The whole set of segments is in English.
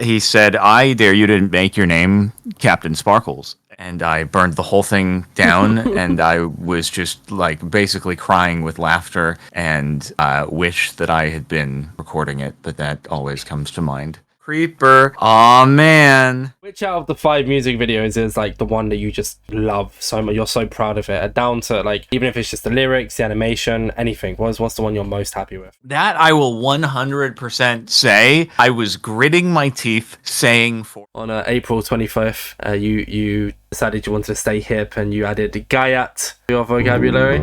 He said, "I dare you to make your name CaptainSparklez." And I burned the whole thing down, and I was just like basically crying with laughter and wish that I had been recording it, but that always comes to mind. Creeper. Aw, man. Which out of the 5 music videos is like the one that you just love so much? You're so proud of it, down to like, even if it's just the lyrics, the animation, anything. What's the one you're most happy with? That I will 100% say. I was gritting my teeth saying for. On April 25th, you decided you wanted to stay hip and you added Gayat to your vocabulary.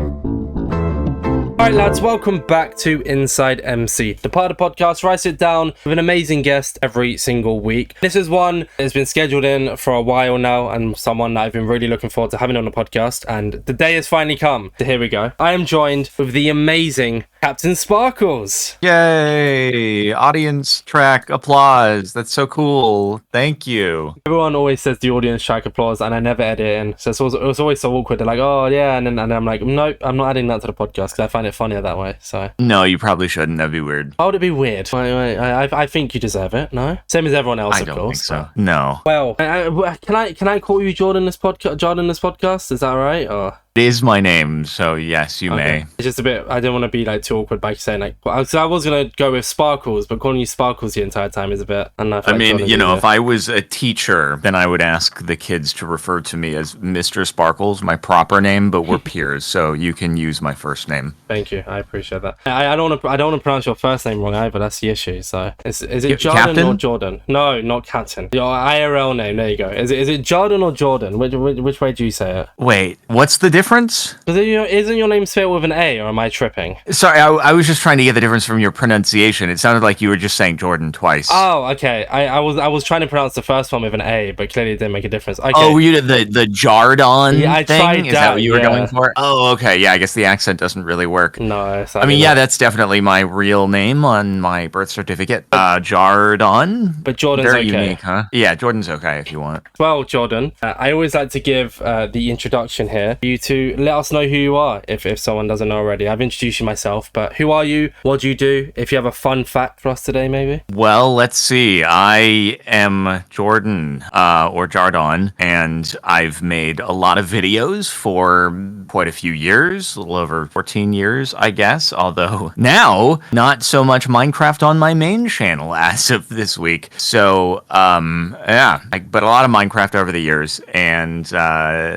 Alright lads, welcome back to InsideMC, the part of the podcast where I sit down with an amazing guest every single week. This is one that has been scheduled in for a while now and someone that I've been really looking forward to having on the podcast, and the day has finally come. So here we go. I am joined with the amazing CaptainSparklez. Yay! Audience track applause. That's so cool. Thank you. Everyone always says the audience track applause and I never edit it in. So it was always so awkward. They're like, oh yeah, and I'm like, nope, I'm not adding that to the podcast because I find it funnier that way. So no, you probably shouldn't. That'd be weird. Why would it be weird? I think you deserve it. No, same as everyone else. I don't think so. No. Well, can I call you Jardon this podcast? Is that all right? Or it is my name, so yes, you may. It's just a bit. I don't want to be like too awkward by saying like. So I was gonna go with Sparklez, but calling you Sparklez the entire time is a bit. I mean, you know, if I was a teacher, then I would ask the kids to refer to me as Mr. Sparklez, my proper name, but we're peers, so you can use my first name. Thank you, I appreciate that. I don't want to pronounce your first name wrong either. That's the issue. So is it Jardon or Jordan? No, not Captain. Your IRL name. There you go. Is it Jardon or Jordan? Which way do you say it? Wait, what's the difference? Because isn't your name spelled with an A, or am I tripping? Sorry, I was just trying to get the difference from your pronunciation. It sounded like you were just saying Jordan twice. Oh, okay. I was trying to pronounce the first one with an A, but clearly it didn't make a difference. Okay. Oh, you did the Jardon thing? Tried Is that what you were going for? Oh, okay. Yeah, I guess the accent doesn't really work. No. I mean, yeah, that's definitely my real name on my birth certificate. Jardon. But Jordan's very okay. Unique, huh? Yeah, Jordan's okay if you want. Well, Jardon, I always like to give the introduction here for you to let us know who you are if someone doesn't know already. I've introduced you myself, but who are you? What do you do? If you have a fun fact for us today, maybe? Well, let's see. I am Jordan, or Jardon, and I've made a lot of videos for quite a few years, a little over 14 years, I guess, although now, not so much Minecraft on my main channel as of this week. So, yeah, but a lot of Minecraft over the years, and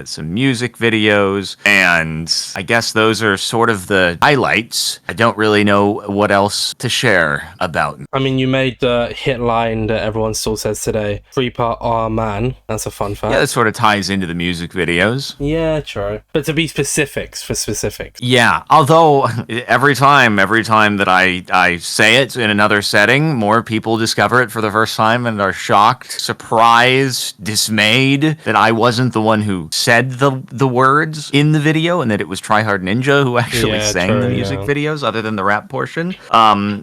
some music videos, and I guess those are sort of the highlights. I don't really know what else to share about. I mean, you made the hit line that everyone still says today, Creeper, oh man. That's a fun fact. Yeah, that sort of ties into the music videos. Yeah, true. But to be specifics. Yeah, although every time that I say it in another setting, more people discover it for the first time and are shocked, surprised, dismayed that I wasn't the one who said the words in the video and that it was Tryhard Ninja who actually sang the music videos other than the rap portion.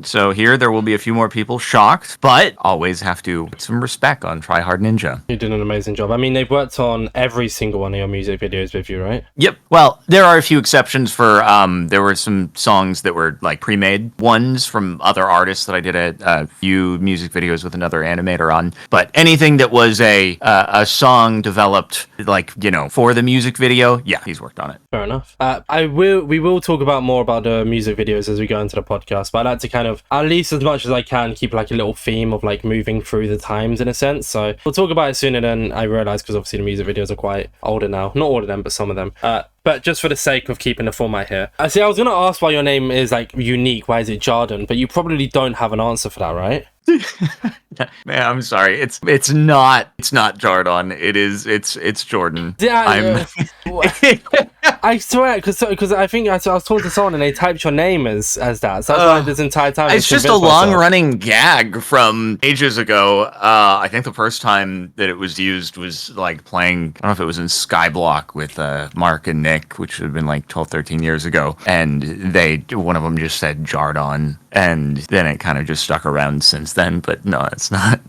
So here there will be a few more people shocked, but always have to put some respect on Tryhard Ninja. You did an amazing job. I mean, they've worked on every single one of your music videos with you, right? Yep. Well, there are a few exceptions for, there were some songs that were like pre-made ones from other artists that I did a few music videos with another animator on, but anything that was a song developed like, you know, for the music video, yeah, he's worked on it. Fair enough. We will talk about more about the music videos as we go into the podcast, but I like to kind of, at least as much as I can, keep like a little theme of like moving through the times in a sense. So we'll talk about it sooner than I realized, because obviously the music videos are quite older now. Not all of them, but some of them. But just for the sake of keeping the format here. I was going to ask why your name is like unique. Why is it Jardon? But you probably don't have an answer for that, right? Man, I'm sorry. It's not Jardon. It's Jordan. Yeah, I swear, because I think I was talking to someone and they typed your name as that. So that's why this entire time. It's just a long-running gag from ages ago. I think the first time that it was used was like playing, I don't know if it was in Skyblock with Mark and Nick, which would have been like 12, 13 years ago. And one of them just said Jardon. And then it kind of just stuck around since then, but no, it's not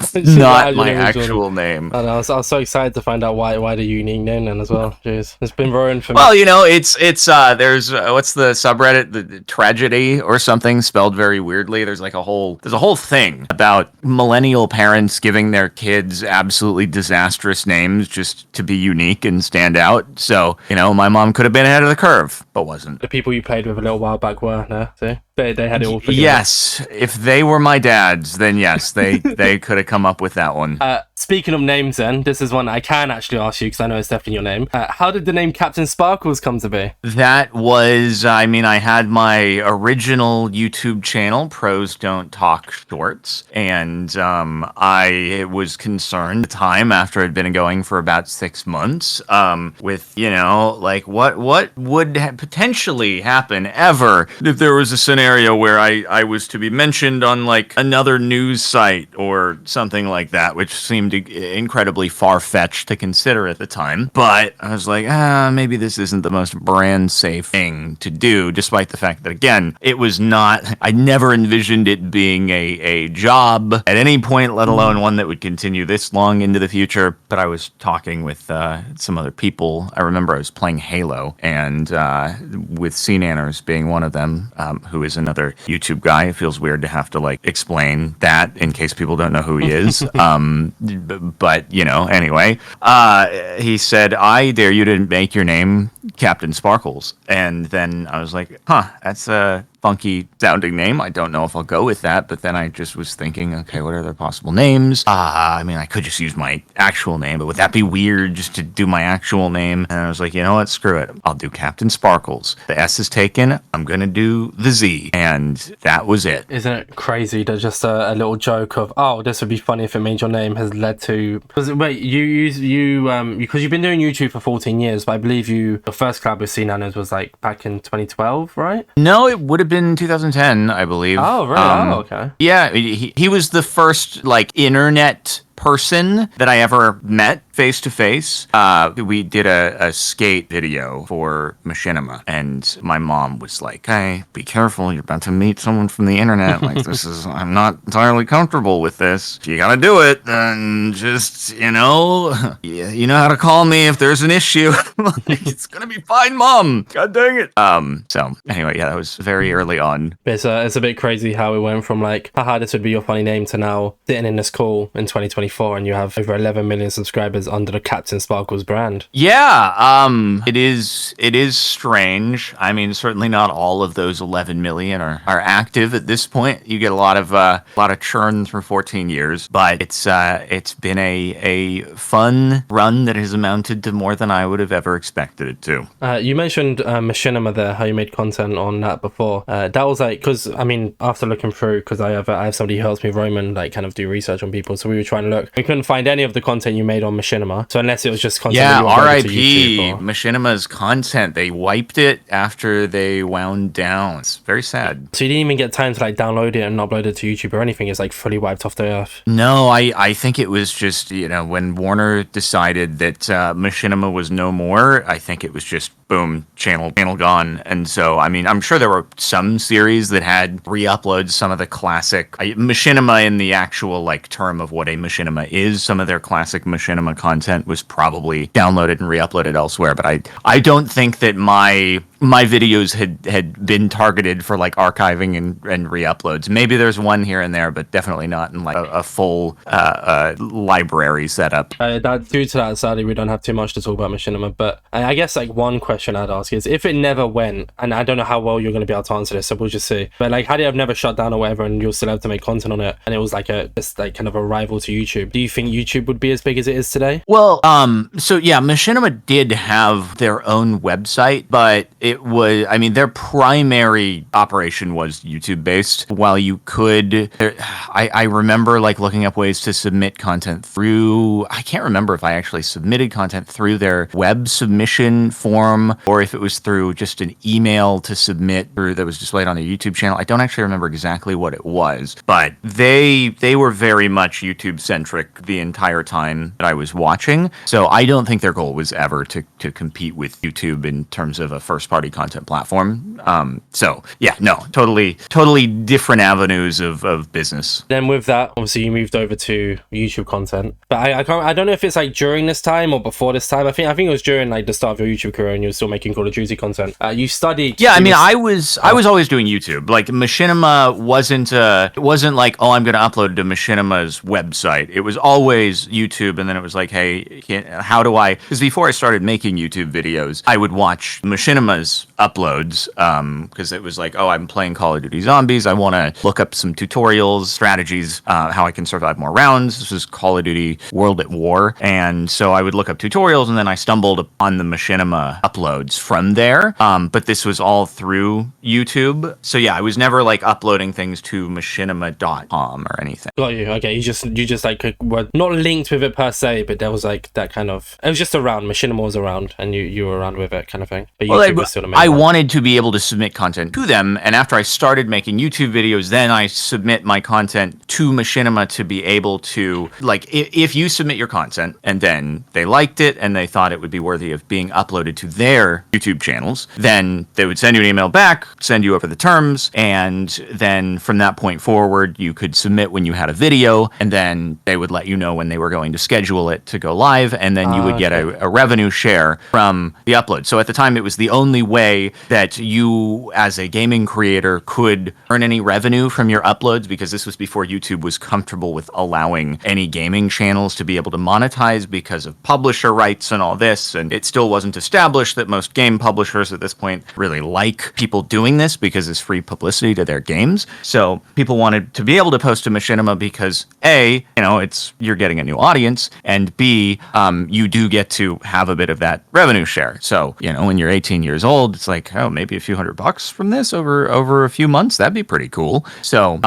my actual name. I know, I was so excited to find out why the unique name then as well. Jeez, it's been ruined for me. Well, you know, it's there's what's the subreddit, the tragedy or something spelled very weirdly. There's a whole thing about millennial parents giving their kids absolutely disastrous names just to be unique and stand out. So, my mom could have been ahead of the curve, but wasn't. The people you played with a little while back were, no? See? They had it all figured Yes, if they were my dads, then yes, they could have come up with that one. Speaking of names, then this is one I can actually ask you because I know it's definitely your name. How did the name CaptainSparklez come to be? That was, I had my original YouTube channel, Pros Don't Talk Shorts, and I was concerned at the time after I'd been going for about 6 months with what would potentially happen ever if there was a scenario where I was to be mentioned on another news site or something like that, which seemed incredibly far-fetched to consider at the time. But I was like, maybe this isn't the most brand safe thing to do, despite the fact that, again, it was not, I never envisioned it being a job at any point, let alone one that would continue this long into the future. But I was talking with some other people. I remember I was playing Halo, and with Seananers being one of them, who is another YouTube guy. It feels weird to have to explain that in case people don't know who he is. But anyway, he said, I dare you to make your name CaptainSparklez. And then I was like, that's a funky sounding name. I don't know if I'll go with that. But then I just was thinking, okay, what are the possible names? I could just use my actual name, but would that be weird just to do my actual name? And I was like, you know what? Screw it. I'll do CaptainSparklez. The S is taken. I'm going to do the Z. And that was it. Isn't it crazy that just a little joke of, this would be funny if it made your name has led to... Because wait, because you've been doing YouTube for 14 years, but I believe your first collab with Seananers was back in 2012, right? No, it would have been 2010, I believe. Oh, really? Okay. Yeah, he was the first internet person that I ever met face to face. We did a skate video for Machinima, and my mom was like, "Hey, be careful! You're about to meet someone from the internet. I'm not entirely comfortable with this. If you gotta do it, then just you know how to call me if there's an issue. It's gonna be fine, Mom. God dang it." So anyway, that was very early on. It's a bit crazy how it went from haha, this would be your funny name to now sitting in this call in 2024 and you have over 11 million subscribers under the CaptainSparklez brand. Yeah, it is strange. Certainly not all of those 11 million are active at this point. You get a lot of churn through 14 years, but it's been a fun run that has amounted to more than I would have ever expected it to. You mentioned Machinima there, how you made content on that before. That was because after looking through, because I have somebody who helps me, Roman, kind of do research on people, so we were trying to look. We couldn't find any of the content you made on Machinima. So unless it was just content that you uploaded to YouTube. Or... Machinima's content. They wiped it after they wound down. It's very sad. So you didn't even get time to download it and upload it to YouTube or anything. It's fully wiped off the earth. No, I think it was just, when Warner decided that Machinima was no more, I think it was just boom, channel gone. And so, I'm sure there were some series that had re-uploads, some of the classic Machinima in the actual term of what a Machinima is. Some of their classic Machinima content was probably downloaded and re-uploaded elsewhere. But I don't think that my videos had been targeted for archiving and re-uploads. Maybe there's one here and there, but definitely not in a full library setup. Due to that, sadly, we don't have too much to talk about Machinima. But I guess one question I'd ask is, if it never went, and I don't know how well you're going to be able to answer this, so we'll just see. But had it have never shut down or whatever, and you'll still have to make content on it, and it was kind of a rival to YouTube, do you think YouTube would be as big as it is today? Well, so yeah, Machinima did have their own website, but it was, their primary operation was YouTube based. While you could, I remember looking up ways to submit content through, I can't remember if I actually submitted content through their web submission form or if it was through just an email to submit through that was displayed on their YouTube channel. I don't actually remember exactly what it was, but they were very much YouTube centric the entire time that I was watching. So I don't think their goal was ever to compete with YouTube in terms of a first party party content platform. So yeah, no, totally different avenues of business. Then with that, obviously you moved over to YouTube content, but I don't know if it's like during this time or before this time. I think it was during like the start of your YouTube career and you were still making Call of Duty content. You studied. Yeah, I mean, I was always doing YouTube. Like Machinima wasn't like, oh, I'm going to upload to Machinima's website. It was always YouTube, and then it was like, hey, how do I? Because before I started making YouTube videos, I would watch Machinima's uploads because it was like, oh, I'm playing Call of Duty Zombies. I want to look up some tutorials, strategies, how I can survive more rounds. This was Call of Duty World at War, and so I would look up tutorials, and then I stumbled upon the Machinima uploads from there. But this was all through YouTube. So yeah, I was never like uploading things to machinima.com or anything. Got you. Okay, you just like were not linked with it per se, but there was like that kind of, it was just around. Machinima was around, and you were around with it, kind of thing. But YouTube was still the main I one. wanted to be able to submit content to them, and after I started making YouTube videos, then I submit my content to Machinima to be able to, like, if you submit your content and then they liked it and they thought it would be worthy of being uploaded to their YouTube channels, then they would send you an email back, send you over the terms, and then from that point forward, you could submit when you had a video, and then they would let you know when they were going to schedule it to go live, and then you would get a revenue share from the upload. So at the time, it was the only way that you, as a gaming creator, could earn any revenue from your uploads, because this was before YouTube was comfortable with allowing any gaming channels to be able to monetize because of publisher rights and all this, and it still wasn't established that most game publishers at this point really like people doing this because it's free publicity to their games. So people wanted to be able to post to Machinima because A, you're getting a new audience, and B, you do get to have a bit of that revenue share. So, when you're 18 years old, it's like, oh, maybe a few $100 from this over a few months. That'd be pretty cool. So,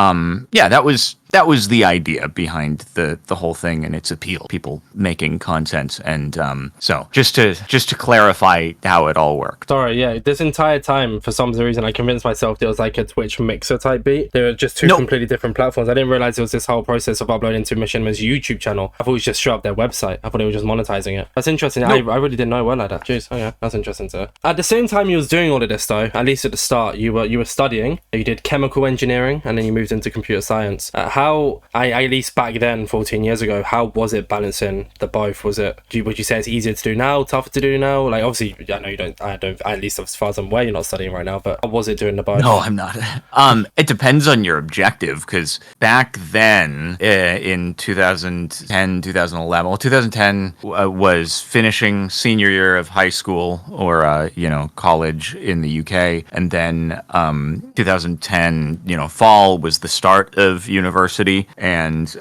yeah, that was the idea behind the whole thing and its appeal. People making content, and so just to clarify how it all worked. Sorry, yeah. This entire time, for some reason, I convinced myself there was like a Twitch mixer type beat. They were just two completely different platforms. I didn't realize it was this whole process of uploading to Machinima's YouTube channel. I thought it was just straight up their website. I thought they were just monetizing it. That's interesting. I really didn't know it well like that. Jeez, okay, that's interesting too. At the same time you was doing all of this though, at least at the start, you were studying. You did chemical engineering, and then you moved into computer science. At least back then, 14 years ago, how was it balancing the both? Would you say it's easier to do now, tougher to do now? Like, obviously, I know you don't, at least as far as I'm aware, you're not studying right now, but how was it doing the both? No, I'm not. It depends on your objective, because back then, in 2010, 2011, 2010 was finishing senior year of high school or, college in the UK. And then 2010, fall was the start of university. And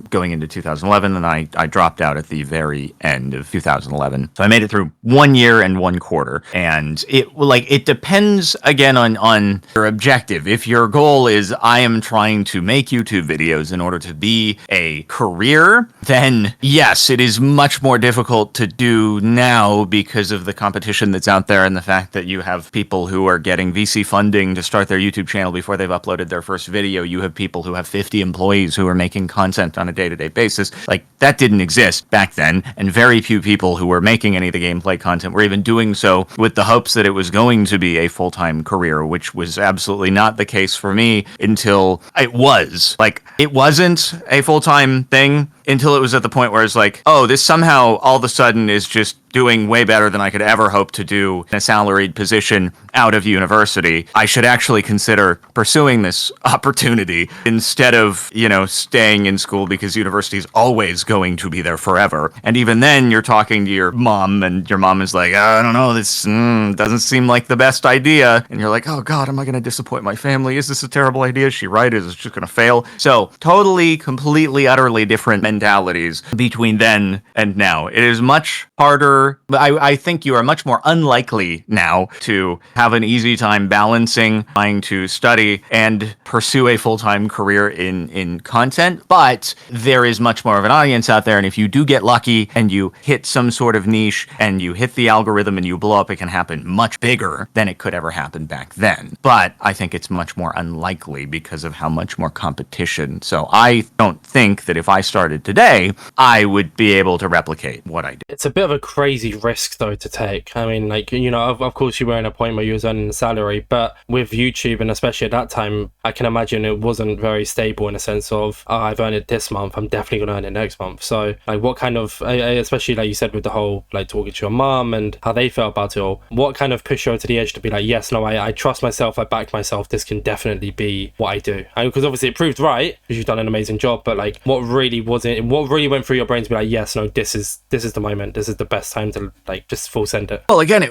going into 2011, and I dropped out at the very end of 2011. So I made it through 1 year and 1 quarter. And it depends again on your objective. If your goal is I am trying to make YouTube videos in order to be a career, then yes, it is much more difficult to do now because of the competition that's out there and the fact that you have people who are getting VC funding to start their YouTube channel before they've uploaded their first video. You have people who have 50 employees who are making content on a day-to-day basis. Like, that didn't exist back then, and very few people who were making any of the gameplay content were even doing so with the hopes that it was going to be a full-time career, which was absolutely not the case for me until it was. Like, it wasn't a full-time thing until it was at the point where it's like, oh, this somehow all of a sudden is just doing way better than I could ever hope to do in a salaried position out of university. I should actually consider pursuing this opportunity instead of, staying in school, because university is always going to be there forever. And even then, you're talking to your mom, and your mom is like, I don't know, this doesn't seem like the best idea. And you're like, oh God, am I going to disappoint my family? Is this a terrible idea? Is she right? Is it just going to fail? So totally, completely, utterly different mentalities between then and now. It is much harder. I think you are much more unlikely now to have an easy time balancing trying to study and pursue a full-time career in content, but there is much more of an audience out there, and if you do get lucky and you hit some sort of niche and you hit the algorithm and you blow up, it can happen much bigger than it could ever happen back then. But I think it's much more unlikely because of how much more competition. So I don't think that if I started today, I would be able to replicate what I did. It's a bit of a crazy risk though to take. I mean, like, you know, of course you were in a point where you was earning a salary, but with YouTube, and especially at that time, I can imagine it wasn't very stable in a sense of, oh, I've earned it this month, I'm definitely gonna earn it next month. So like, what kind of, especially like you said with the whole like talking to your mom and how they felt about it all, what kind of pushed you over to the edge to be like, yes, no, I trust myself, I back myself, this can definitely be what I do? Because obviously it proved right, because you've done an amazing job, but like, what really went through your brain to be like, yes, no, this is the moment, this is the best time to like just full send it? Well, again,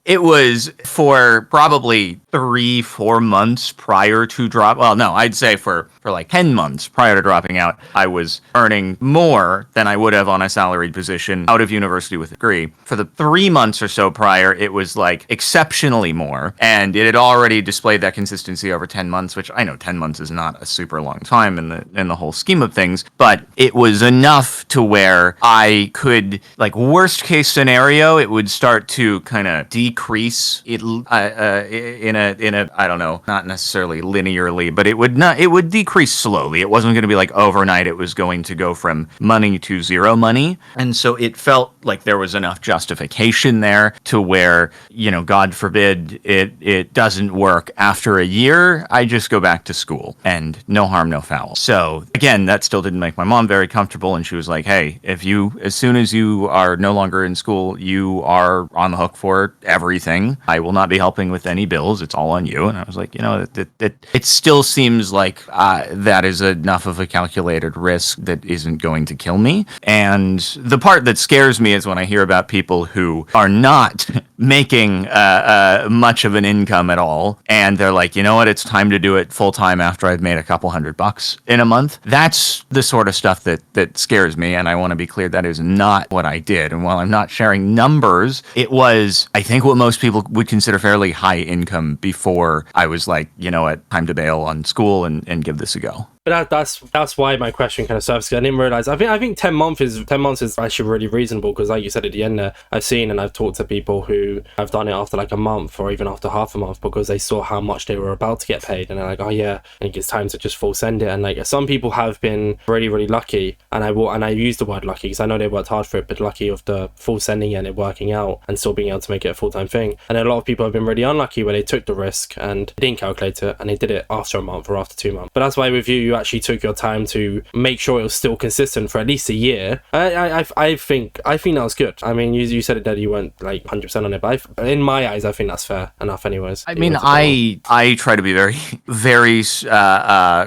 it was for probably 3-4 months prior to drop. Well, no, I'd say for like 10 months prior to dropping out, I was earning more than I would have on a salaried position out of university with a degree. For the 3 months or so prior, it was like exceptionally more. And it had already displayed that consistency over 10 months, which I know 10 months is not a super long time in the whole scheme of things, but it was enough to where I could, like, worst case scenario, it would start to kind of decrease it in a I don't know, not necessarily linearly, but it would decrease slowly. It wasn't going to be like overnight. It was going to go from money to zero money. And so it felt like there was enough justification there to where, you know, God forbid it doesn't work after a year, I just go back to school and no harm, no foul. So again, that still didn't make my mom very comfortable. And she was like, hey, as soon as you are no longer in school, you are on the hook for everything. I will not be helping with any bills. It's all on you. And I was like, you know, it still seems like that is enough of a calculated risk that isn't going to kill me. And the part that scares me is when I hear about people who are not making much of an income at all, and they're like, you know what, it's time to do it full time after I've made a couple $100 in a month. That's the sort of stuff that scares me, and I want to be clear that is not what I did. And while I'm not sharing numbers, it was, I think, what most people would consider fairly high income before I was like, you know what, time to bail on school and give this a go. But that's why my question kind of surfaced. I didn't realize. I think 10 months is actually really reasonable, because like you said at the end there, I've seen and I've talked to people who have done it after like a month or even after half a month, because they saw how much they were about to get paid, and they're like, oh yeah, I think it's time to just full send it. And like, some people have been really, really lucky, and I use the word lucky because I know they worked hard for it, but lucky of the full sending and it working out and still being able to make it a full-time thing. And a lot of people have been really unlucky where they took the risk and they didn't calculate it and they did it after a month or after 2 months. But that's why with you actually took your time to make sure it was still consistent for at least a year. I think that was good. I mean, you said it that you weren't like 100% on it, but in my eyes, I think that's fair enough anyways. I mean, I try to be very, very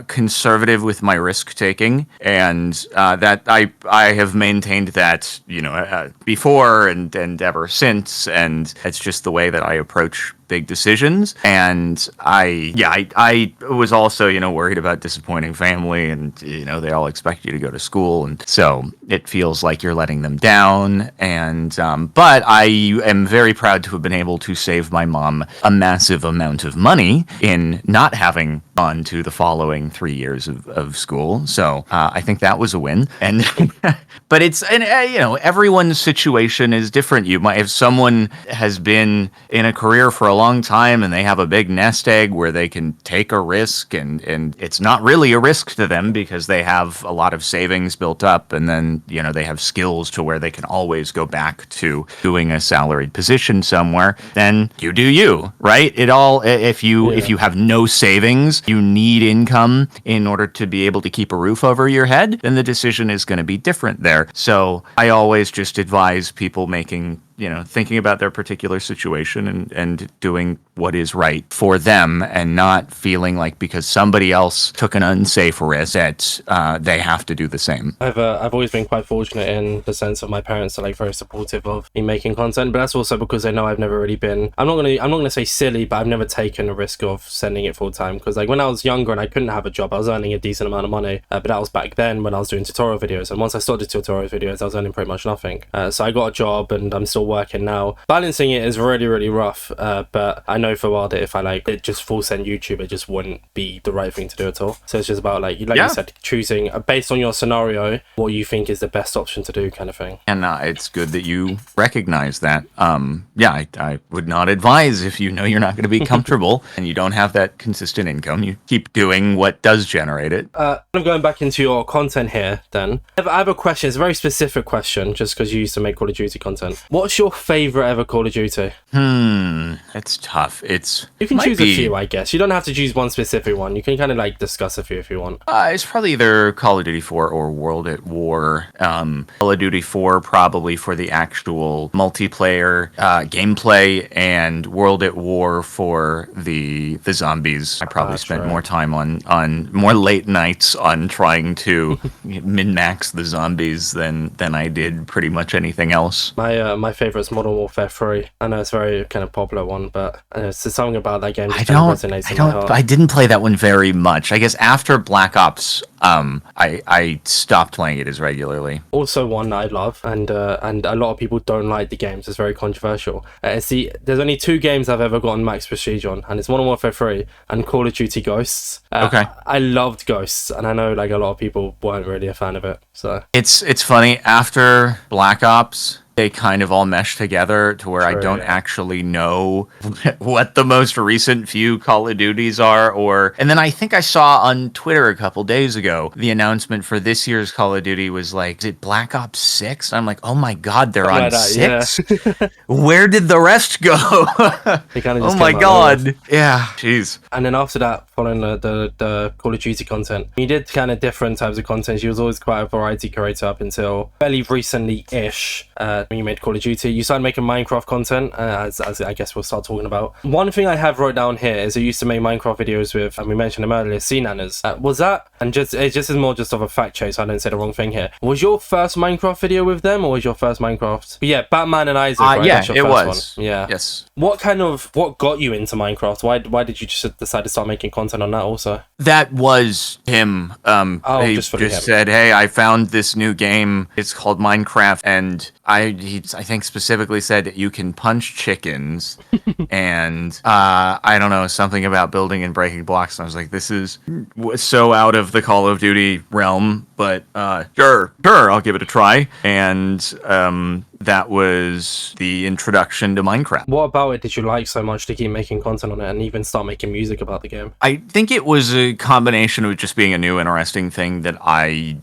conservative with my risk taking, and that I have maintained that, you know, before and ever since, and it's just the way that I approach big decisions. And I was also, you know, worried about disappointing family, and, you know, they all expect you to go to school, and so it feels like you're letting them down. And but I am very proud to have been able to save my mom a massive amount of money in not having gone to the following 3 years of school. So I think that was a win. And but it's, and you know, everyone's situation is different. You might, if someone has been in a career for a long time and they have a big nest egg where they can take a risk, and it's not really a risk to them because they have a lot of savings built up, and then, you know, they have skills to where they can always go back to doing a salaried position somewhere, then you do you, right? It all, if you have no savings, you need income in order to be able to keep a roof over your head, then the decision is going to be different there. So I always just advise people making, you know, thinking about their particular situation and doing what is right for them, and not feeling like because somebody else took an unsafe risk that they have to do the same. I've always been quite fortunate in the sense of my parents are like very supportive of me making content, but that's also because they know I've never really been, I'm not gonna say silly, but I've never taken a risk of sending it full time. Because like when I was younger and I couldn't have a job, I was earning a decent amount of money, but that was back then when I was doing tutorial videos. And once I started tutorial videos, I was earning pretty much nothing. So I got a job and I'm still working now. Balancing it is really, really rough, but I know for a while that if I like it just full send YouTube, it just wouldn't be the right thing to do at all. So it's just about like you said, choosing based on your scenario what you think is the best option to do, kind of thing. And it's good that you recognize that. I would not advise, if you know you're not going to be comfortable and you don't have that consistent income, you keep doing what does generate it. I'm going back into your content here then. I have a question. It's a very specific question, just because you used to make Call of Duty content. What's your favorite ever Call of Duty? It's tough. You can choose a few, I guess. You don't have to choose one specific one. You can kind of like discuss a few if you want. It's probably either Call of Duty 4 or World at War. Call of Duty 4 probably for the actual multiplayer gameplay, and World at War for the zombies. I probably spent more time on more late nights on trying to min-max the zombies than I did pretty much anything else. My favorite is Modern Warfare 3. I know it's a very kind of popular one, but it's something about that game that resonates in my heart. I didn't play that one very much. I guess after Black Ops, I stopped playing it as regularly. Also one I love, and a lot of people don't like the games. It's very controversial. There's only 2 games I've ever gotten max prestige on, and it's Modern Warfare 3 and Call of Duty Ghosts. Okay. I loved Ghosts, and I know like a lot of people weren't really a fan of it. So it's funny, after Black Ops, they kind of all mesh together to where I don't actually know what the most recent few Call of Duties are. And then I think I saw on Twitter a couple days ago, the announcement for this year's Call of Duty was like, is it Black Ops 6? And I'm like, oh my God, they're on 6? Yeah. Where did the rest go? Oh my God. Yeah, jeez. And then after that, following the Call of Duty content, you did kind of different types of content. You was always quite a variety creator up until fairly recently-ish. When you made Call of Duty, you started making Minecraft content, as I guess we'll start talking about. One thing I have wrote down here is I used to make Minecraft videos with, and we mentioned them earlier, Seananers. Was that, and it just is more just of a fact check, so I don't say the wrong thing here. Was your first Minecraft video with them, or was your first Minecraft? But yeah, Batman and Isaac, right? Yeah, That's your it first was. One. Yeah. Yes. What got you into Minecraft? Why did you just decide to start making content on that also? That was him. He just said, hey, I found this new game. It's called Minecraft, and I think specifically said you can punch chickens, and I don't know, something about building and breaking blocks. And I was like, this is so out of the Call of Duty realm, but sure, I'll give it a try. And that was the introduction to Minecraft. What about it did you like so much to keep making content on it and even start making music about the game? I think it was a combination of just being a new, interesting thing that I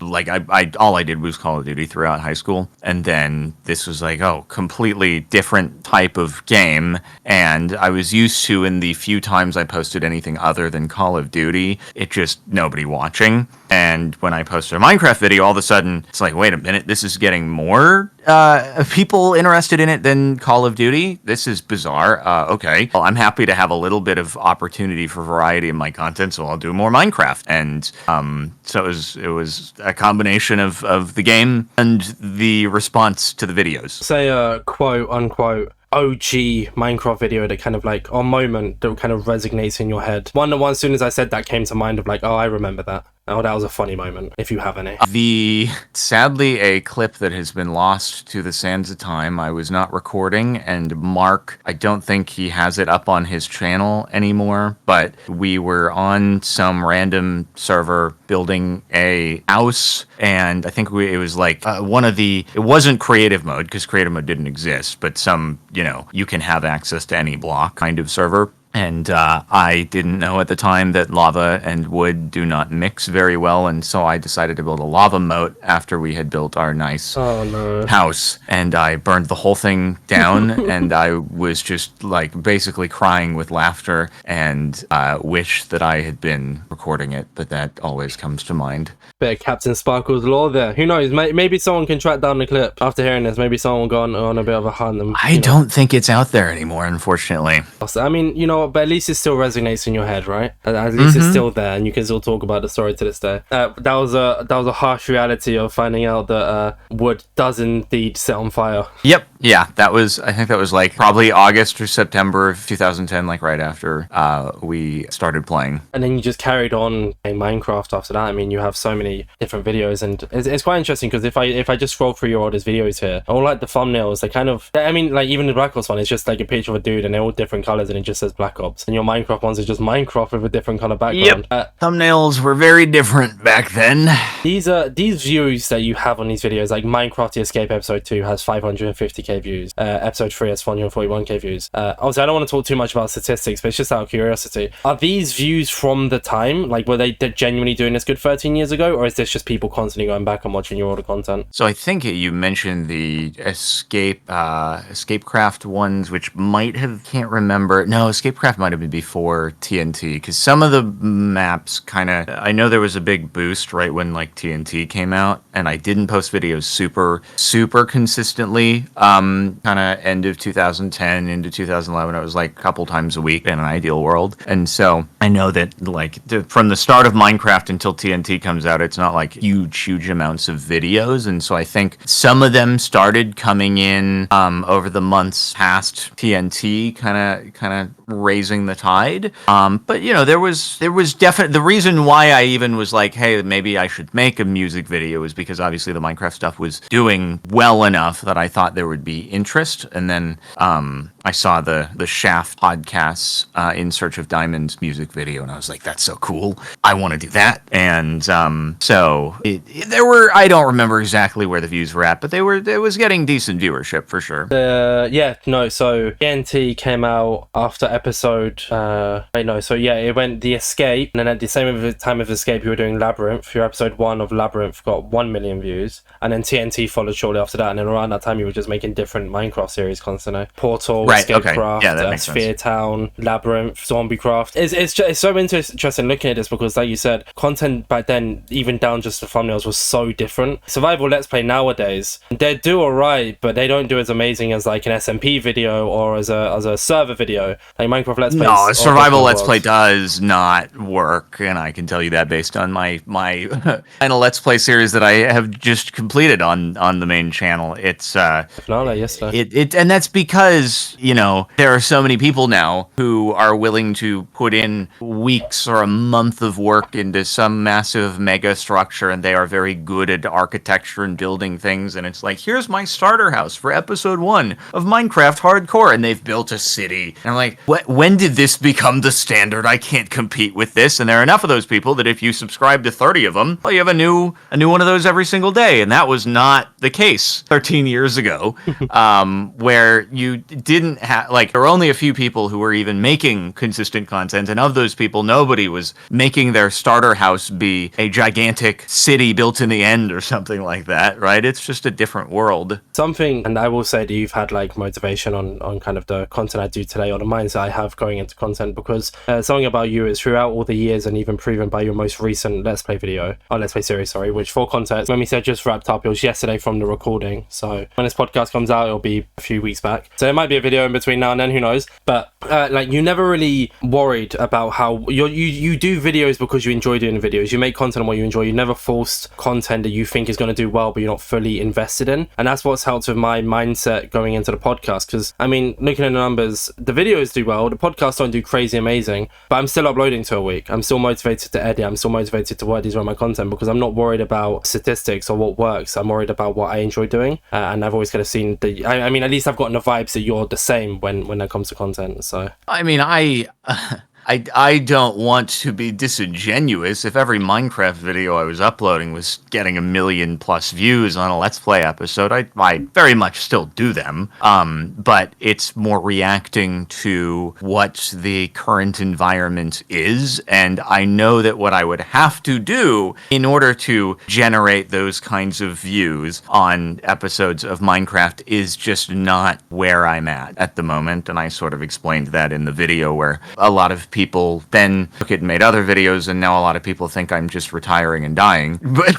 all I did was Call of Duty throughout high school. And then this was like, completely different type of game. And I was used to, in the few times I posted anything other than Call of Duty, it just nobody watching. And when I posted a Minecraft video, all of a sudden, it's like, wait a minute, this is getting more people interested in it than Call of Duty. This is bizarre. Okay. Well, I'm happy to have a little bit of opportunity for variety in my content, so I'll do more Minecraft. And so it was a combination of the game and the response to the videos. Say a quote unquote OG Minecraft video that kind of like, or moment that kind of resonates in your head. One as soon as I said that came to mind of like, oh, I remember that. Oh, that was a funny moment, if you have any. Sadly, a clip that has been lost to the sands of time. I was not recording, and Mark, I don't think he has it up on his channel anymore, but we were on some random server building a house, and I think it was like it wasn't creative mode, because creative mode didn't exist, but some, you can have access to any block kind of server. And I didn't know at the time that lava and wood do not mix very well, and so I decided to build a lava moat after we had built our nice house. And I burned the whole thing down, and I was just like basically crying with laughter, and wish that I had been recording it, but that always comes to mind. Bit of CaptainSparklez lore there. Who knows? Maybe someone can track down the clip after hearing this. Maybe someone will go on a bit of a hunt. And, I don't think it's out there anymore, unfortunately. I mean, know what? But at least it still resonates in your head, right? At least it's still there, and you can still talk about the story to this day. That was a harsh reality of finding out that wood does indeed set on fire. Yep. Yeah, I think that was like probably August or September of 2010, like right after we started playing. And then you just carried on in Minecraft after that. I mean, you have so many different videos, and it's quite interesting because if I just scroll through your oldest videos here, all like the thumbnails, they kind of, I mean, like even the Black Ops one, it's just like a picture of a dude and they're all different colors and it just says Black Ops. And your Minecraft ones are just Minecraft with a different color background. Yep. Thumbnails were very different back then. These views that you have on these videos, like Minecraft The Escape episode 2 has 550k views. Episode 3 has 441k views. Obviously, I don't want to talk too much about statistics, but it's just out of curiosity. Are these views from the time? Like, were they genuinely doing this good 13 years ago? Or is this just people constantly going back and watching your older content? So I think you mentioned the Escapecraft ones, which might have, can't remember. No, Escapecraft might have been before TNT, because some of the maps kind of, I know there was a big boost right when like TNT came out, and I didn't post videos super consistently. Kind of end of 2010 into 2011, it was like a couple times a week in an ideal world. And so I know that like from the start of Minecraft until TNT comes out, it's not like huge amounts of videos. And so I think some of them started coming in over the months past TNT, kind of raising the tide. But you know, there was definitely the reason why I even was like, hey, maybe I should make a music video, is because obviously the Minecraft stuff was doing well enough that I thought there would be interest. And then I saw the Shaft podcasts In Search of Diamonds music video, and I was like, that's so cool, I want to do that. And so there were, I don't remember exactly where the views were at, but it was getting decent viewership for sure. So TNT came out after episode it went The Escape, and then at the same time of Escape you were doing Labyrinth. Your episode 1 of Labyrinth got 1 million views, and then TNT followed shortly after that, and then around that time you were just making different Minecraft series constantly. Portal, right, Escapecraft, okay. Yeah, that makes Sphere sense. Town, Labyrinth, Zombiecraft. It's so interesting looking at this, because like you said, content back then, even down just the thumbnails, was so different. Survival Let's Play nowadays, they do alright, but they don't do as amazing as like an SMP video or as a server video. Like Minecraft Let's Play. No, Survival Let's Play does not work, and I can tell you that based on my final Let's Play series that I have just completed on the main channel. It's and that's because, you know, there are so many people now who are willing to put in weeks or a month of work into some massive mega structure, and they are very good at architecture and building things, and it's like, here's my starter house for episode 1 of Minecraft Hardcore, and they've built a city. And I'm like, when did this become the standard? I can't compete with this. And there are enough of those people that if you subscribe to 30 of them, well, you have a new one of those every single day. And that was not the case 13 years ago, where you didn't have, like, there were only a few people who were even making consistent content, and of those people, nobody was making their starter house be a gigantic city built in the end or something like that, right? It's just a different world. Something, and I will say that you've had like motivation on kind of the content I do today, or the mindset I have going into content, because something about you is throughout all the years, and even proven by your most recent Let's Play video, or Let's Play series, sorry, which for context, when we said just wrapped up, it was yesterday from the recording. So when this podcast comes out, it'll be a few weeks back. So there might be a video in between now and then, who knows? But like, you never really worried about how you do videos because you enjoy doing videos. You make content on what you enjoy. You never forced content that you think is going to do well, but you're not fully invested in. And that's what's helped with my mindset going into the podcast. Because I mean, looking at the numbers, the videos do well, the podcasts don't do crazy amazing, but I'm still uploading to a week. I'm still motivated to edit. I'm still motivated to work these around my content, because I'm not worried about statistics or what works. I'm worried about what I enjoy doing. And I've always kind of seen I mean, at least I've gotten the vibes that you're the same when it comes to content. So I mean, I don't want to be disingenuous. If every Minecraft video I was uploading was getting 1 million plus views on a Let's Play episode, I very much still do them. But it's more reacting to what the current environment is. And I know that what I would have to do in order to generate those kinds of views on episodes of Minecraft is just not where I'm at the moment. And I sort of explained that in the video, where a lot of people then took it and made other videos, and now a lot of people think I'm just retiring and dying. But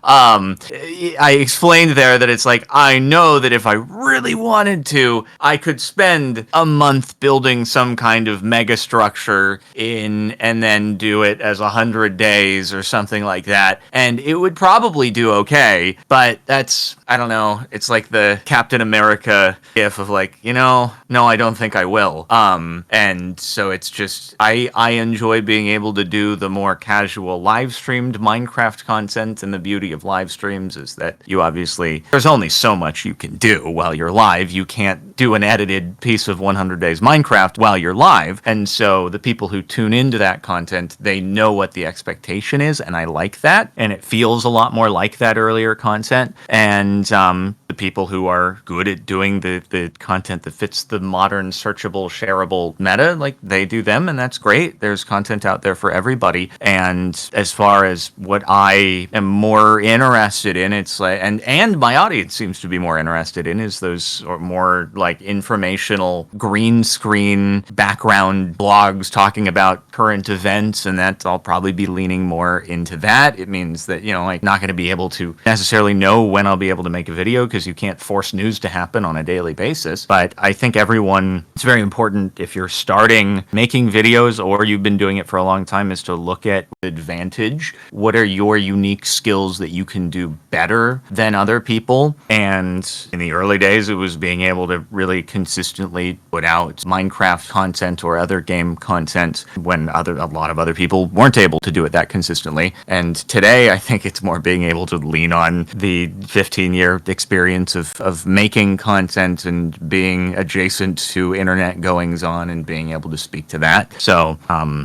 I explained there that it's like, I know that if I really wanted to, I could spend a month building some kind of mega structure and then do it as 100 days or something like that, and it would probably do okay. But that's, I don't know, it's like the Captain America gif of like, no, I don't think I will. And so it's just, I enjoy being able to do the more casual live streamed Minecraft content, and the beauty of live streams is that you obviously, there's only so much you can do while you're live. You can't do an edited piece of 100 Days Minecraft while you're live, and so the people who tune into that content, they know what the expectation is, and I like that, and it feels a lot more like that earlier content. And the people who are good at doing the content that fits the modern searchable shareable meta, like, they do them, and that's great. There's content out there for everybody. And as far as what I am more interested in, it's like, and my audience seems to be more interested in, is those or more like informational green screen background blogs talking about current events, and that I'll probably be leaning more into that. It means that, like, not going to be able to necessarily know when I'll be able to make a video, because you can't force news to happen on a daily basis. But I think it's very important, if you're starting making videos or you've been doing it for a long time, is to look at advantage. What are your unique skills that you can do better than other people? And in the early days, it was being able to really consistently put out Minecraft content or other game content when a lot of other people weren't able to do it that consistently. And today, I think it's more being able to lean on the 15-year experience of making content and being adjacent to internet goings on and being able to speak to that. So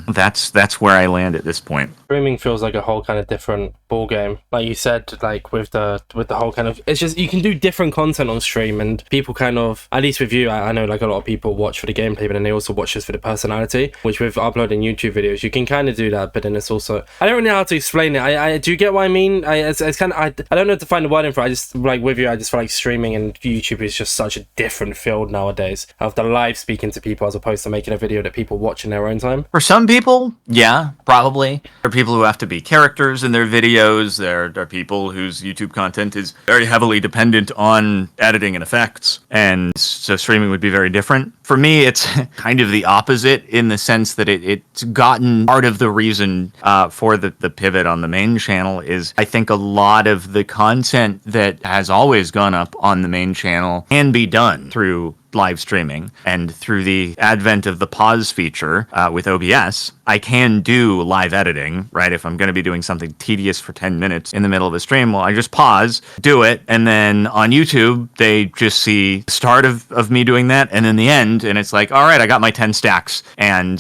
that's where I land at this point. Streaming feels like a whole kind of different ball game, like you said, like with the whole kind of, it's just, you can do different content on stream, and people kind of, at least with you, I know like a lot of people watch for the gameplay, but then they also watch this for the personality, which with uploading YouTube videos you can kind of do that. But then it's also, I don't really know how to explain it. I do you get what I mean? It's kind of, I don't know how to find the wording for it. I just, like with you, I just feel like streaming and YouTube is just such a different field nowadays, of the live speaking to people as opposed to making a video that people watch in their own time. For some people, yeah, probably. There are people who have to be characters in their videos. There are people whose YouTube content is very heavily dependent on editing and effects, and so streaming would be very different. For me, it's kind of the opposite, in the sense that it's gotten, part of the reason for the pivot on the main channel is, I think a lot of the content that has always gone up on the main channel can be done through live streaming, and through the advent of the pause feature with OBS, I can do live editing, right? If I'm going to be doing something tedious for 10 minutes in the middle of a stream, well, I just pause, do it, and then on YouTube, they just see the start of me doing that, and then the end, and it's like, all right, I got my 10 stacks. And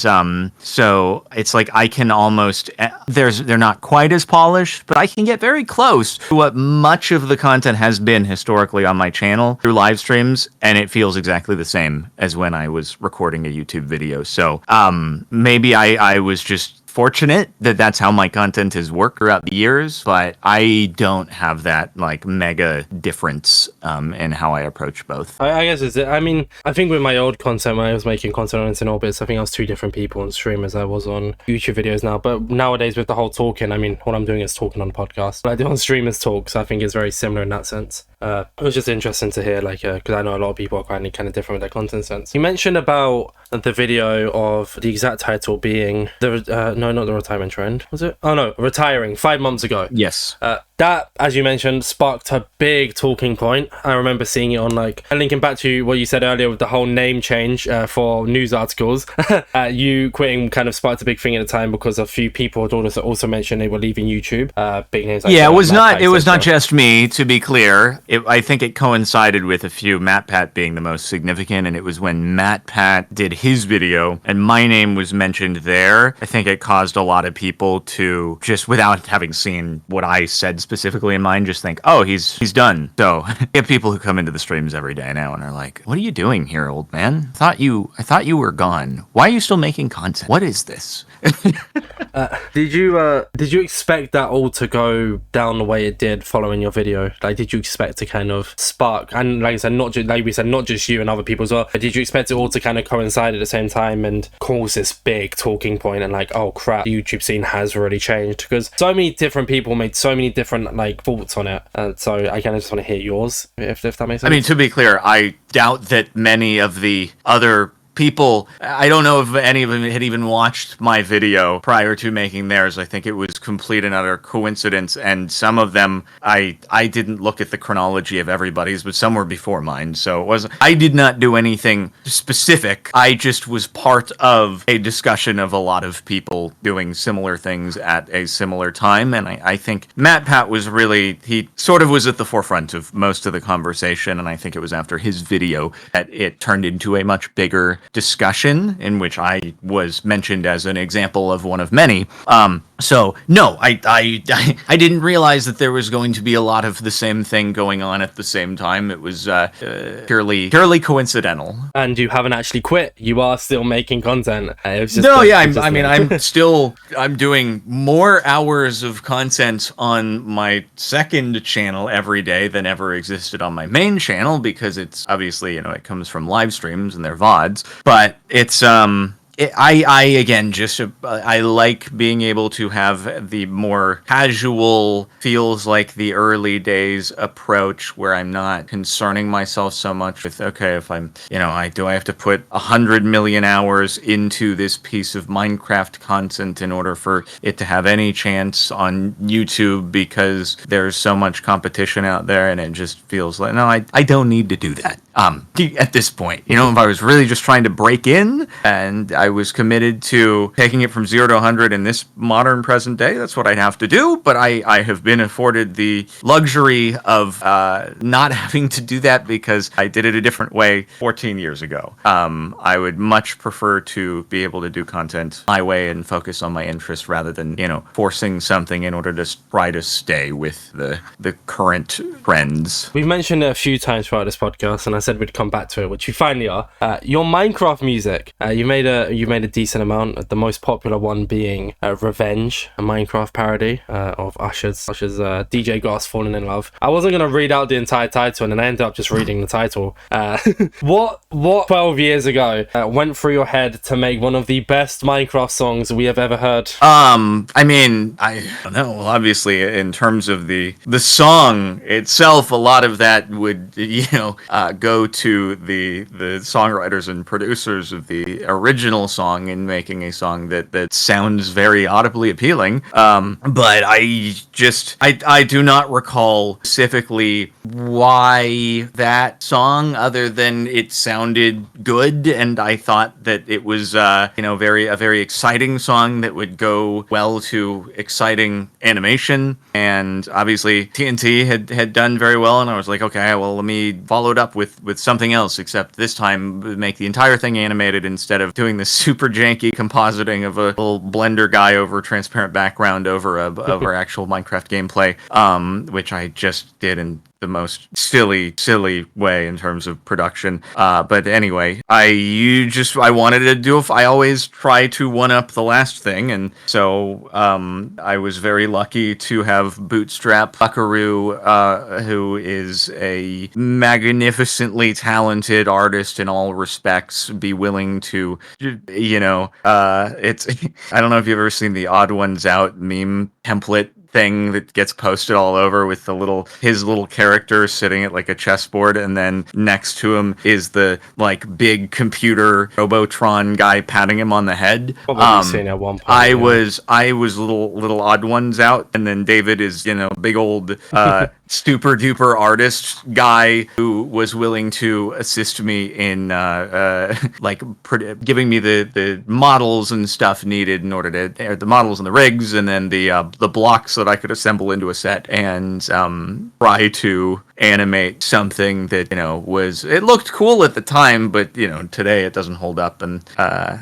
so it's like I can almost, they're not quite as polished, but I can get very close to what much of the content has been historically on my channel through live streams, and it feels exactly the same as when I was recording a YouTube video. So maybe I was just fortunate that that's how my content has worked throughout the years, but I don't have that like mega difference in how I approach both. I guess it's, I mean, I think with my old content, when I was making content on Instant Orbits, I think I was two different people on stream as I was on YouTube videos now. But nowadays with the whole talking, I mean, what I'm doing is talking on podcasts. What I do on stream is talk, so I think it's very similar in that sense. It was just interesting to hear, like, because I know a lot of people are kind of different with their content sense. You mentioned about the video of the exact title being no, not the retirement trend, was it? Oh no, retiring 5 months ago. Yes. That, as you mentioned, sparked a big talking point. I remember seeing it on, like, and linking back to what you said earlier with the whole name change for news articles. You quitting kind of sparked a big thing at the time, because a few people had also mentioned they were leaving YouTube. Big names. Like, yeah, it was not just me, to be clear. I think it coincided with a few, MatPat being the most significant, and it was when MatPat did his video and my name was mentioned there. I think it caused a lot of people to, just without having seen what I said specifically in mine, just think, oh, he's done. So I have people who come into the streams every day now and are like, what are you doing here, old man? I thought you were gone. Why are you still making content? What is this? Did you expect that all to go down the way it did following your video? Like, did you expect to kind of spark, and like I said, not just you and other people as well, but did you expect it all to kind of coincide at the same time and cause this big talking point and like, oh crap, the YouTube scene has really changed? Because so many different people made so many different like thoughts on it, and so I kind of just want to hear yours, if that makes sense. I mean, to be clear, I doubt that many of the other people, I don't know if any of them had even watched my video prior to making theirs. I think it was complete and utter coincidence, and some of them, I didn't look at the chronology of everybody's, but some were before mine, so it wasn't, I did not do anything specific. I just was part of a discussion of a lot of people doing similar things at a similar time, and I think Matt Pat was really, he sort of was at the forefront of most of the conversation, and I think it was after his video that it turned into a much bigger discussion in which I was mentioned as an example of one of many. So no, I didn't realize that there was going to be a lot of the same thing going on at the same time. It was purely coincidental. And you haven't actually quit. You are still making content. I'm doing more hours of content on my second channel every day than ever existed on my main channel, because it's obviously, it comes from live streams and they're VODs, but it's I like being able to have the more casual, feels like the early days approach where I'm not concerning myself so much with, okay, if I'm, I have to put 100 million hours into this piece of Minecraft content in order for it to have any chance on YouTube, because there's so much competition out there, and it just feels like, no, I don't need to do that. At this point, if I was really just trying to break in and I was committed to taking it from 0 to 100 in this modern present day, that's what I'd have to do. But I have been afforded the luxury of not having to do that because I did it a different way 14 years ago. I would much prefer to be able to do content my way and focus on my interests rather than, forcing something in order to try to stay with the current trends. We've mentioned it a few times throughout this podcast, and I said we'd come back to it, which we finally are. Your Minecraft music, you made a decent amount. The most popular one being Revenge, a Minecraft parody of Usher's DJ Got Us Falling in Love. I wasn't going to read out the entire title, and then I ended up just reading the title. What 12 years ago went through your head to make one of the best Minecraft songs we have ever heard? I mean, I don't know. Well, obviously, in terms of the song itself, a lot of that would, go to the songwriters and producers of the original song in making a song that sounds very audibly appealing. But I do not recall specifically why that song, other than it sounded good, and I thought that it was a very exciting song that would go well to exciting animation. And obviously TNT had done very well, and I was like, okay, well, let me follow it up with something else, except this time make the entire thing animated instead of doing this super janky compositing of a little Blender guy over transparent background over actual Minecraft gameplay, which I just did in the most silly way in terms of production. But anyway, I wanted to do, I always try to one up the last thing. And so, I was very lucky to have Bootstrap Buckaroo, who is a magnificently talented artist in all respects, be willing to, it's, I don't know if you've ever seen the Odd Ones Out meme template thing that gets posted all over with his little character sitting at like a chessboard, and then next to him is the like big computer Robotron guy patting him on the head. Seen at one point, I was little Odd Ones Out, and then David is big old super duper artist guy who was willing to assist me in giving me the models and stuff needed in order to the models and the rigs, and then the blocks that I could assemble into a set and try to animate something that it looked cool at the time, but today it doesn't hold up, and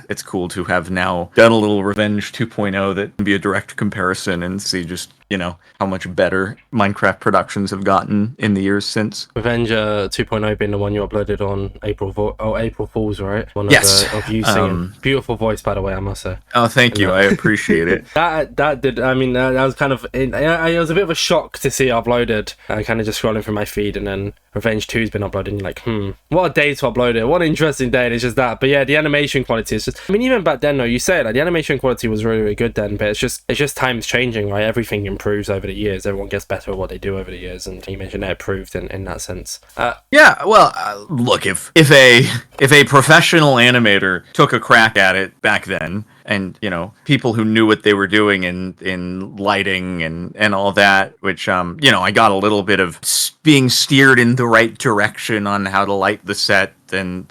it's cool to have now done a little Revenge 2.0 that can be a direct comparison and see just how much better Minecraft productions have gotten in the years since. Revenge 2.0 being the one you uploaded on April Fools, right? One Yes. of you singing. Beautiful voice, by the way, I must say. Oh, thank you. I appreciate it. That did. I mean, that was kind of. It was a bit of a shock to see it uploaded. Kind of just scrolling through my feed, and then Revenge 2's been uploaded, and you're like, what a day to upload it. What an interesting day. And it's just that. But yeah, the animation quality is just. I mean, even back then, though, you say it, like, the animation quality was really, really good then, but it's just times changing, right? Everything improves over the years. Everyone gets better at what they do over the years, and you mentioned that improved in that sense. Yeah, well, look, if a professional animator took a crack at it back then, and people who knew what they were doing in lighting and all that, which I got a little bit of being steered in the right direction on how to light the set and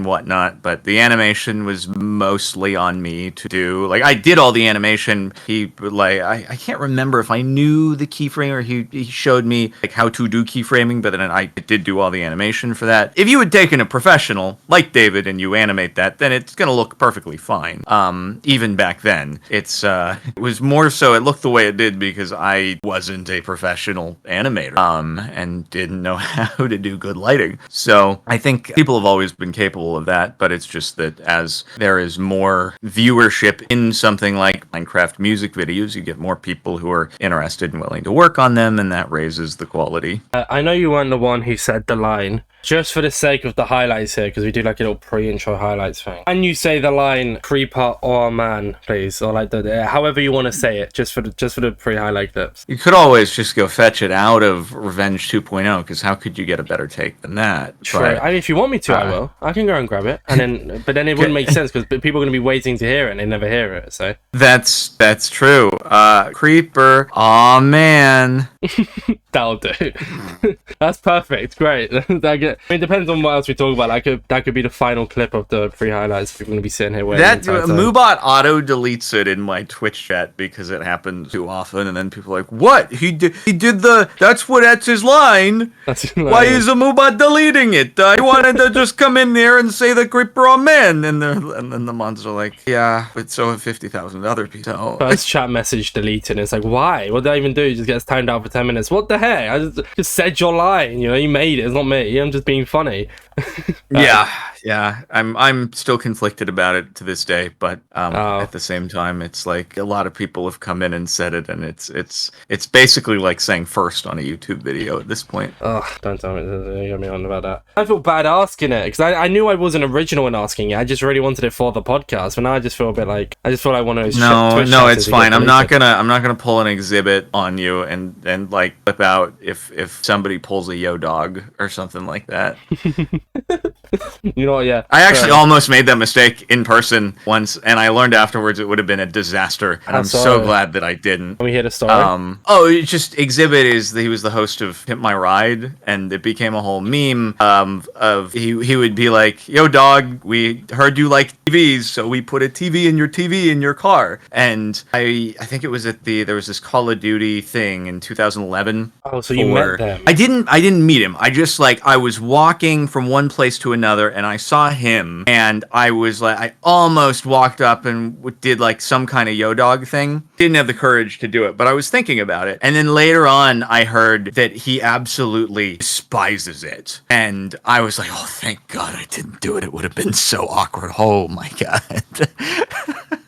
whatnot, but the animation was mostly on me to do. Like, I did all the animation. I can't remember if I knew the keyframe or he showed me like how to do keyframing, but then I did do all the animation for that. If you had taken a professional like David and you animate that, then it's gonna look perfectly fine. Even back then, it was more so it looked the way it did because I wasn't a professional animator and didn't know how to do good lighting. So I think people have always been capable of that, but it's just that as there is more viewership in something like Minecraft music videos, you get more people who are interested and willing to work on them, and that raises the quality. I know you weren't the one who said the line. Just for the sake of the highlights here, because we do like a little pre-intro highlights thing. Can you say the line "creeper or man," please, or like however you want to say it, just for the pre-highlight clips? You could always just go fetch it out of Revenge 2.0, because how could you get a better take than that? True. I mean, if you want me to, I will. I can go and grab it, and then but then it wouldn't make sense because people are going to be waiting to hear it and they never hear it. So that's true. Creeper, aw man. That'll do. That's perfect. Great. I mean, it depends on what else we talk about. That could be the final clip of the free highlights. We're going to be sitting here waiting. That Moobot auto deletes it in my Twitch chat because it happens too often, and then people are like, "What? He did that's his line. Why is a Moobot deleting it? I wanted to just come in there and say the creeper on man." And then the mods are like, "Yeah, but so have 50,000 other people." So. First chat message deleted. It's like, why? What did I even do? It just gets timed out for 10 minutes. What the heck? I just said your line. You made it. It's not me. I'm just being funny. Yeah. I'm still conflicted about it to this day, but at the same time, it's like a lot of people have come in and said it, and it's basically like saying first on a YouTube video at this point. Oh, don't tell me. You got me on about that. I feel bad asking it because I knew I wasn't original in asking it. I just really wanted it for the podcast, but now I just feel a bit like I just feel like one of those. No, it's fine. I'm not gonna pull an exhibit on you and like flip out if somebody pulls a yo dog or something like that. You know what? Yeah. I actually almost made that mistake in person once, and I learned afterwards it would have been a disaster. And I'm so glad that I didn't. Can we hear the story? It's just Exhibit he was the host of Pimp My Ride, and it became a whole meme of he would be like, "Yo, dog, we heard you like TVs, so we put a TV in your car." And I think it was there was this Call of Duty thing in 2011. Oh, so you met them? I didn't meet him. I just I was walking from one place to another, and I saw him, and I was like, I almost walked up and did some kind of yo dog thing. Didn't have the courage to do it, but I was thinking about it. And then later on, I heard that he absolutely despises it, and I was like, oh, thank God I didn't do it. It would have been so awkward. Oh my God.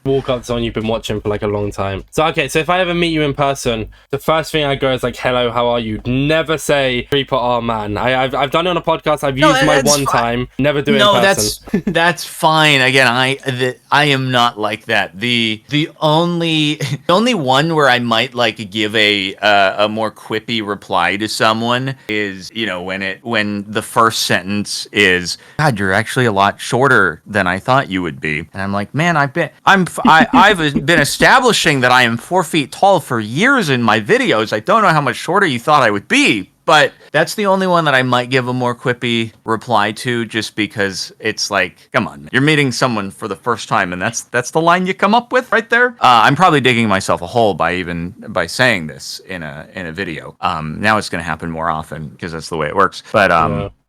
Walk up to someone you've been watching for a long time. So okay, so if I ever meet you in person, the first thing I go is hello, how are you? Never say creeper or man. I've done it on a podcast. I've used my one time. Never do it in person. That's fine. Again, I am not like that. The only one where I might give a more quippy reply to someone is when the first sentence is, "God, you're actually a lot shorter than I thought you would be," and I'm like, man, I've been establishing that I am 4 feet tall for years in my videos. I don't know how much shorter you thought I would be. But that's the only one that I might give a more quippy reply to, just because it's come on, man. You're meeting someone for the first time, and that's the line you come up with right there. I'm probably digging myself a hole by saying this in a video. Now it's going to happen more often because that's the way it works. But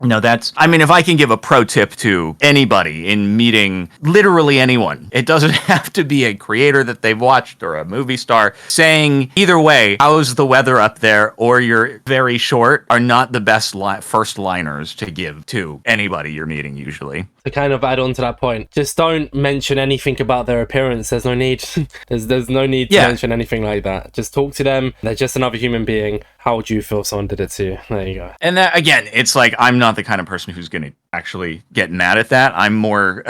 No, I mean, if I can give a pro tip to anybody in meeting literally anyone, it doesn't have to be a creator that they've watched or a movie star, saying either way, how's the weather up there, or you're very short, are not the best first liners to give to anybody you're meeting usually. To kind of add on to that point, just don't mention anything about their appearance. There's no need. there's no need to mention anything like that. Just talk to them. They're just another human being. How would you feel if someone did it to you? There you go. And that, again, it's like, I'm not the kind of person who's going to actually get mad at that. I'm more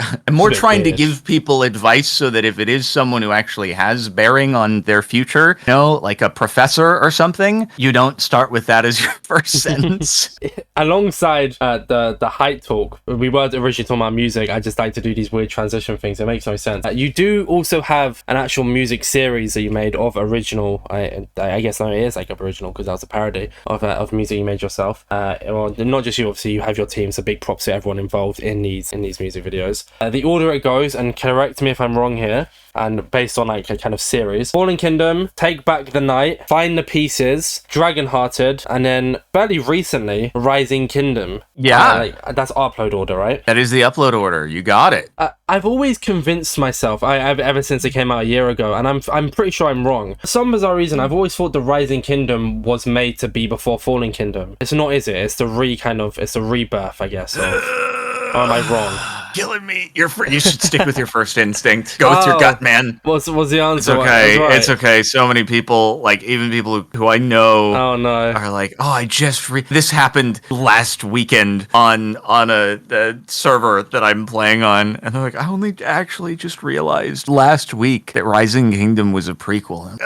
trying to give people advice so that if it is someone who actually has bearing on their future, like a professor or something, you don't start with that as your first sentence. Alongside the height talk, we were originally talking about music. I just like to do these weird transition things. It makes no sense. You do also have an actual music series that you made of original. I guess no, it is like original because that was a parody of music you made yourself. Well, not just you. Obviously, you have your team. So big props to everyone involved in these music videos. The order it goes, and correct me if I'm wrong here, and based on like a kind of series: Fallen Kingdom, Take Back the Night, Find the Pieces, Dragonhearted, and then fairly recently Rising Kingdom. Yeah, that's upload order, right? That is the upload order. You got it. I've always convinced myself, I've ever since it came out a year ago, and I'm pretty sure I'm wrong. For some bizarre reason, I've always thought the Rising Kingdom was made to be before Fallen Kingdom. It's not, is it? It's the it's the rebirth, I guess. Or am I wrrong? Killing me. You should stick with your first instinct. Go with your gut, man. What's the answer? It's okay. Right. It's okay. So many people, like even people who I know, are like, oh, I just this happened last weekend on a server that I'm playing on, and they're like, I only actually just realized last week that Rising Kingdom was a prequel.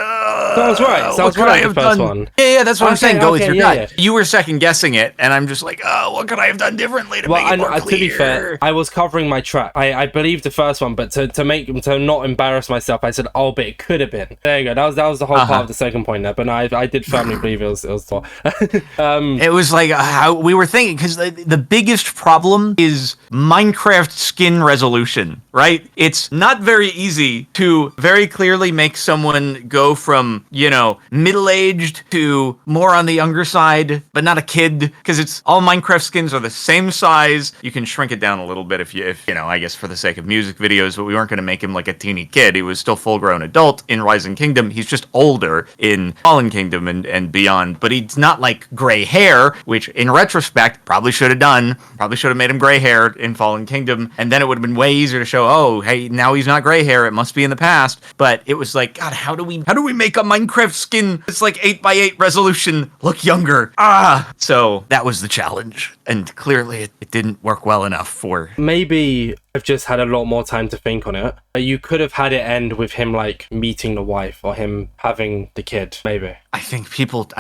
Sounds right. Sounds right. The first one. Yeah, that's what I'm saying. Go with your gut. Yeah. You were second guessing it, and I'm just like, oh, what could I have done differently to make it more clear? To be fair, I was covering my track. I believed the first one, but to not embarrass myself, I said, oh, but it could have been. There you go. That was the whole part of the second point there. But no, I did firmly believe it was it was like how we were thinking, because the biggest problem is Minecraft skin resolution, right? It's not very easy to very clearly make someone go from, middle-aged to more on the younger side, but not a kid, because it's all Minecraft skins are the same size. You can shrink it down a little bit if I guess for the sake of music videos, but we weren't going to make him like a teeny kid. He was still full-grown adult in Rising Kingdom. He's just older in Fallen Kingdom and beyond, but he's not like gray hair, which in retrospect probably should have done. Probably should have made him gray hair in Fallen Kingdom, and then it would have been way easier to show, oh, hey, now he's not gray hair. It must be in the past. But it was like, God, how do we make a Minecraft skin that's like 8x8 resolution look younger? So that was the challenge, and clearly it didn't work well enough for. Maybe I've just had a lot more time to think on it. You could have had it end with him like meeting the wife or him having the kid, maybe. I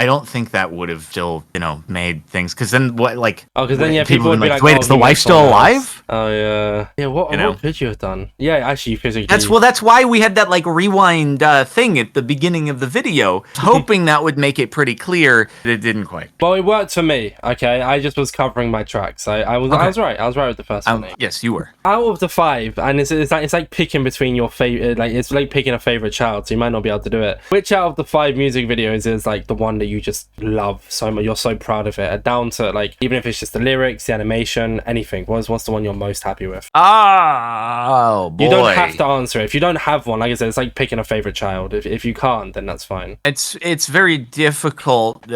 don't think that would have still, made things, because then what, like... Oh, because then, people would be like, wait, is the wife still alive? Oh, yeah. Yeah, what could you have done? Yeah, actually, physically... That's why we had that, like, rewind thing at the beginning of the video, hoping that would make it pretty clear, but it didn't quite. Well, it worked for me, okay? I just was covering my tracks. I was right. I was right with the first one. Yes, you were. Out of the 5, and it's like picking between your favorite, like it's like picking a favorite child, so you might not be able to do it. Which out of the 5 music videos is like the one that you just love so much? You're so proud of it, down to like even if it's just the lyrics, the animation, anything. What's the one you're most happy with? Oh boy! You don't have to answer it. If you don't have one, like I said, it's like picking a favorite child. If you can't, then that's fine. It's very difficult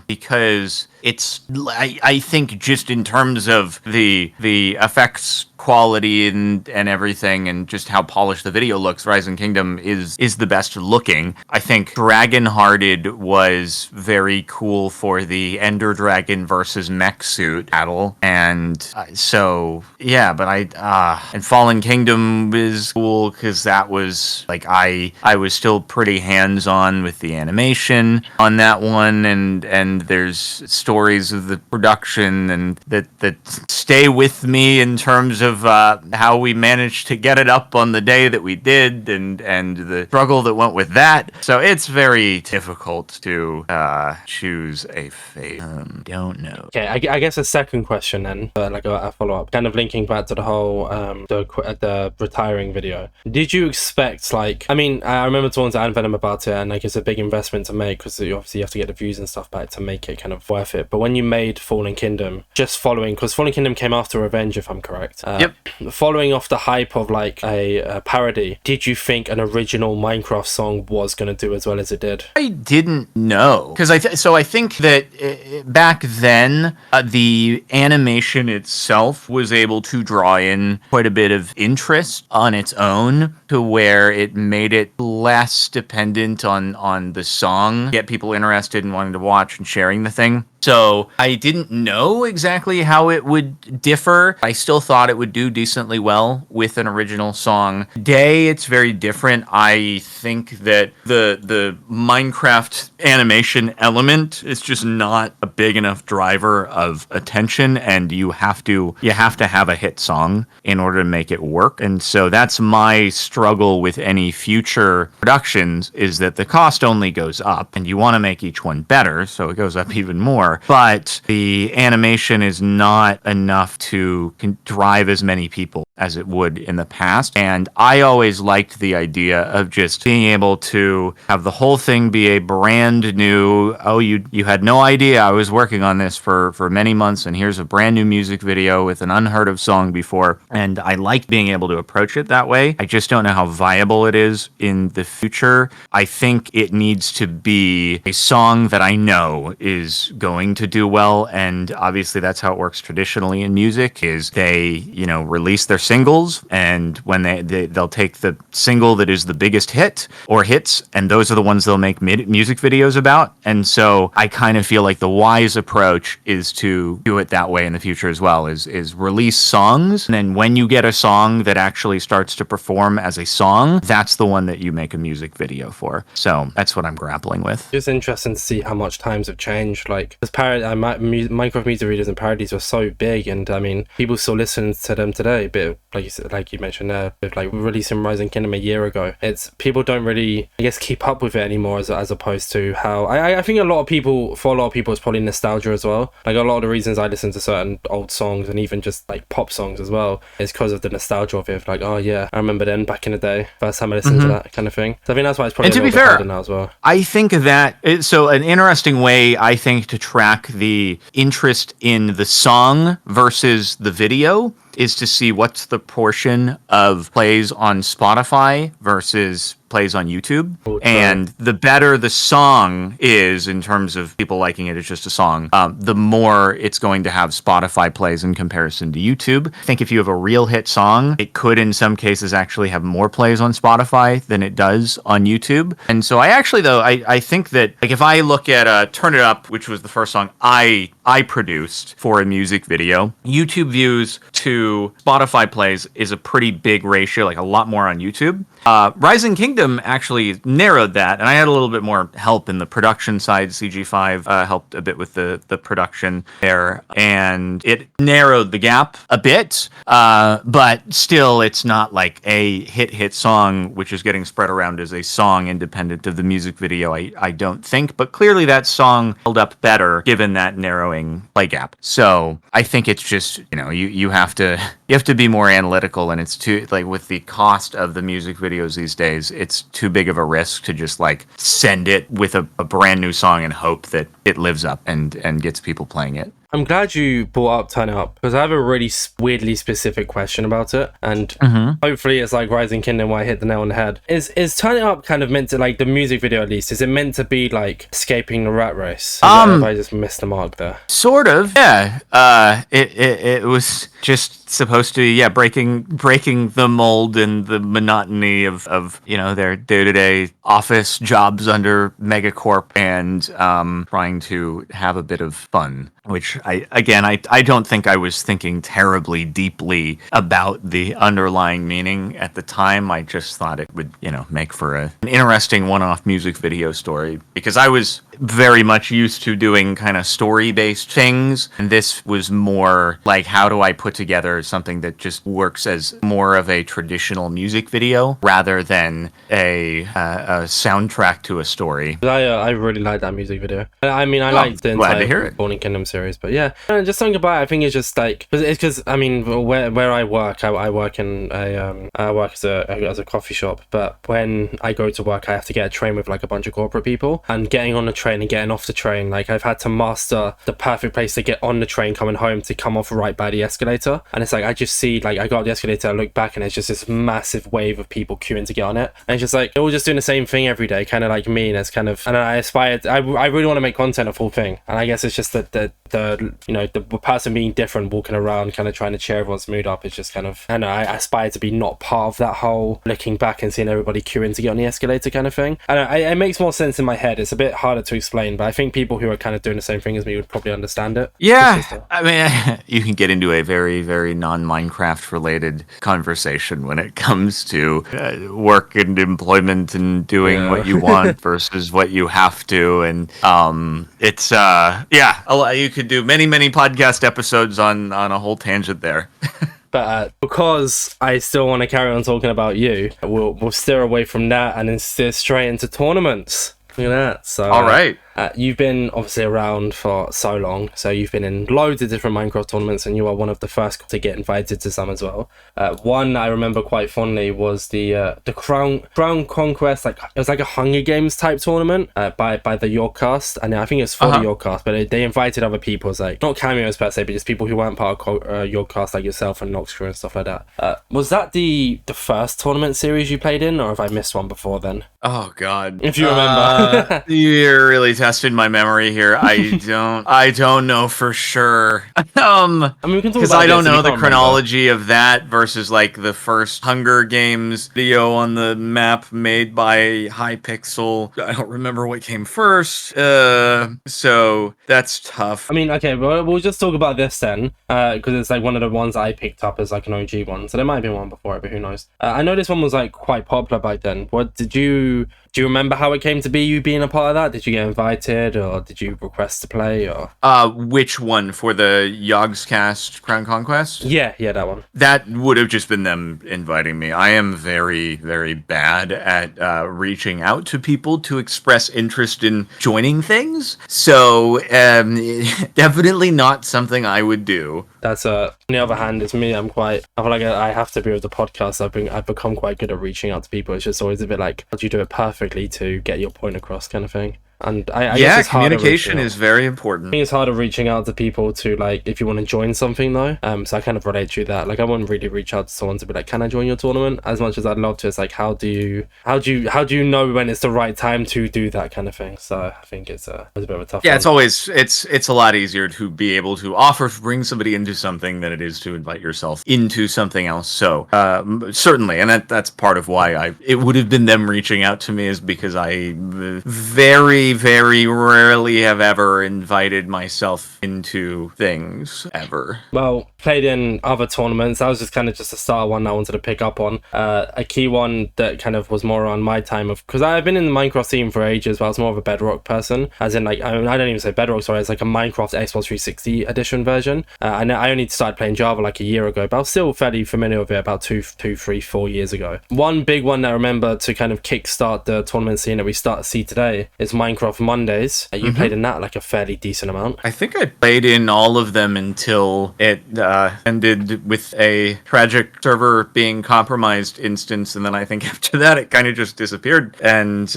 because it's I think just in terms of the effects quality and everything, and just how polished the video looks, Rising Kingdom is the best looking. I think Dragonhearted was very cool for the Ender Dragon versus mech suit battle, and so yeah. But and Fallen Kingdom is cool because that was like I was still pretty hands-on with the animation on that one, and there's stories of the production and that stay with me in terms of of how we managed to get it up on the day that we did, and the struggle that went with that. So it's very difficult to choose a fate. Don't know. Okay, I guess a second question then, like a follow-up, kind of linking back to the whole the retiring video. Did you expect, like, I mean, I remember talking to Venom about it, and like it's a big investment to make because you obviously have to get the views and stuff back to make it kind of worth it. But when you made Fallen Kingdom, just following, because Fallen Kingdom came after Revenge, if I'm correct. Yep. Following off the hype of like a parody, did you think an original Minecraft song was going to do as well as it did? I didn't know, because I think that back then the animation itself was able to draw in quite a bit of interest on its own, to where it made it less dependent on the song, get people interested in wanting to watch and sharing the thing. So I didn't know exactly how it would differ. I still thought it would do decently well with an original song. Today, it's very different. I think that the Minecraft animation element is just not a big enough driver of attention, and you have to have a hit song in order to make it work. And so that's my struggle with any future productions, is that the cost only goes up, and you want to make each one better, so it goes up even more. But the animation is not enough to drive as many people as it would in the past. And I always liked the idea of just being able to have the whole thing be a brand new, you had no idea I was working on this for many months, and here's a brand new music video with an unheard of song before. And I liked being able to approach it that way. I just don't know how viable it is in the future. I think it needs to be a song that I know is going to do well, and obviously that's how it works traditionally in music, is they release their singles, and when they'll take the single that is the biggest hit or hits, and those are the ones they'll make music videos about. And so I kind of feel like the wise approach is to do it that way in the future as well, is release songs, and then when you get a song that actually starts to perform as a song, that's the one that you make a music video for. So that's what I'm grappling with. It's interesting to see how much times have changed. Like, this Minecraft music videos and parodies were so big, and I mean, people still listen to them today. But like you mentioned there, with like releasing Rising Kingdom a year ago, it's people don't really, I guess, keep up with it anymore, as opposed to how I think for a lot of people it's probably nostalgia as well. Like, a lot of the reasons I listen to certain old songs, and even just like pop songs as well, is because of the nostalgia of it. Like, oh yeah, I remember then back in the day, first time I listened to that kind of thing. So I think that's why it's probably a little bit harder now as well. I think that so an interesting way, I think, to track the interest in the song versus the video is to see what's the portion of plays on Spotify versus plays on YouTube. And the better the song is in terms of people liking it as just a song, the more it's going to have Spotify plays in comparison to YouTube. I think if you have a real hit song, it could in some cases actually have more plays on Spotify than it does on YouTube. And so I think that, like, if I look at Turn It Up, which was the first song I produced for a music video, YouTube views to Spotify plays is a pretty big ratio, like a lot more on YouTube. Rising Kingdom actually narrowed that, and I had a little bit more help in the production side. CG5 helped a bit with the production there, and it narrowed the gap a bit, but still it's not like a hit song which is getting spread around as a song independent of the music video, I don't think. But clearly that song held up better given that narrowing play gap. So I think it's just, you have to be more analytical, and it's too, like, with the cost of the music videos these days, it's too big of a risk to just like send it with a brand new song and hope that it lives up and gets people playing it. I'm glad you brought up Turn It Up, because I have a really weirdly specific question about it, and hopefully it's like Rising Kingdom where I hit the nail on the head. Is Turn It Up kind of meant to, like, the music video at least, is it meant to be like escaping the rat race? If I just missed the mark there? Sort of, yeah. It was just supposed to be, breaking the mold and the monotony of their day-to-day office jobs under Megacorp, and trying to have a bit of fun, which I don't think I was thinking terribly deeply about the underlying meaning at the time. I just thought it would, make for an interesting one-off music video story, because very much used to doing kind of story-based things, and this was more like, how do I put together something that just works as more of a traditional music video rather than a soundtrack to a story. I really like that music video. I mean, I liked the entire Fallen Kingdom series, but yeah, just something about it. I think it's just like, it's because I mean, where I work, I work in I work as a coffee shop, but when I go to work, I have to get a train with like a bunch of corporate people, and getting on the train and getting off the train, like I've had to master the perfect place to get on the train coming home to come off right by the escalator, and it's like I just see, like I got off the escalator, I look back, and it's just this massive wave of people queuing to get on it, and it's just like they're all just doing the same thing every day, kind of like me, and it's kind of, and I aspire I really want to make content a full thing, and I guess it's just that the you know, the person being different, walking around kind of trying to cheer everyone's mood up, is just kind of, I don't know, I aspire to be not part of that whole looking back and seeing everybody queuing to get on the escalator kind of thing. I don't know, it makes more sense in my head. It's a bit harder to explain, but I think people who are kind of doing the same thing as me would probably understand it. Yeah, I mean, you can get into a very, very non-Minecraft related conversation when it comes to work and employment and doing what you want versus what you have to, and it's you could do many podcast episodes on a whole tangent there. But because I still want to carry on talking about you, we'll steer away from that and then steer straight into tournaments. Look at that. So, all right. You've been obviously around for so long, so you've been in loads of different Minecraft tournaments, and you are one of the first to get invited to some as well. One I remember quite fondly was the Crown Conquest, like it was like a Hunger Games type tournament by the Yorkcast, and I think it's for the Yorkcast, but they invited other people, as like not cameos per se, but just people who weren't part of Yorkcast, like yourself and Noxcrew and stuff like that. Was that the first tournament series you played in, or have I missed one before then? Oh God, if you remember. You're really testing my memory here. I don't know for sure. I mean, we can talk because I don't know the chronology of that versus like the first Hunger Games video on the map made by Hypixel. I don't remember what came first. So that's tough. I mean, okay, we'll just talk about this then, because it's like one of the ones I picked up as like an OG one. So there might have been one before it, but who knows? I know this one was like quite popular back then. Do you remember how it came to be, you being a part of that? Did you get invited, or did you request to play, or? Which one? For the Yogscast Crown Conquest? Yeah, that one. That would have just been them inviting me. I am very, very bad at reaching out to people to express interest in joining things. So, definitely not something I would do. That's on the other hand, it's me. I feel like I have to be with the podcast. I've become quite good at reaching out to people. It's just always a bit like, how do you do it perfectly to get your point across, kind of thing. And I guess it's communication is very important. I think it's harder reaching out to people to, like, if you want to join something though. So I kind of relate to that. Like, I wouldn't really reach out to someone to be like, can I join your tournament? As much as I'd love to, it's like, how do you know when it's the right time to do that kind of thing? So I think it's a bit of a tough one. It's a lot easier to be able to offer to bring somebody into something than it is to invite yourself into something else. So certainly, and that's part of why it would have been them reaching out to me, is because I very rarely have ever invited myself into things ever. Well, played in other tournaments. That was just kind of just a start one I wanted to pick up on. A key one that kind of was more around my time of, because I've been in the Minecraft scene for ages, but I was more of a Bedrock person, as in like, I don't even say Bedrock, sorry, it's like a Minecraft Xbox 360 edition version. I only started playing Java like a year ago, but I was still fairly familiar with it about 2, 3, 4 years ago. One big one that I remember to kind of kickstart the tournament scene that we start to see today is Minecraft Mondays. You played in that like a fairly decent amount. I think I played in all of them until it ended with a tragic server being compromised instance, and then I think after that it kind of just disappeared. And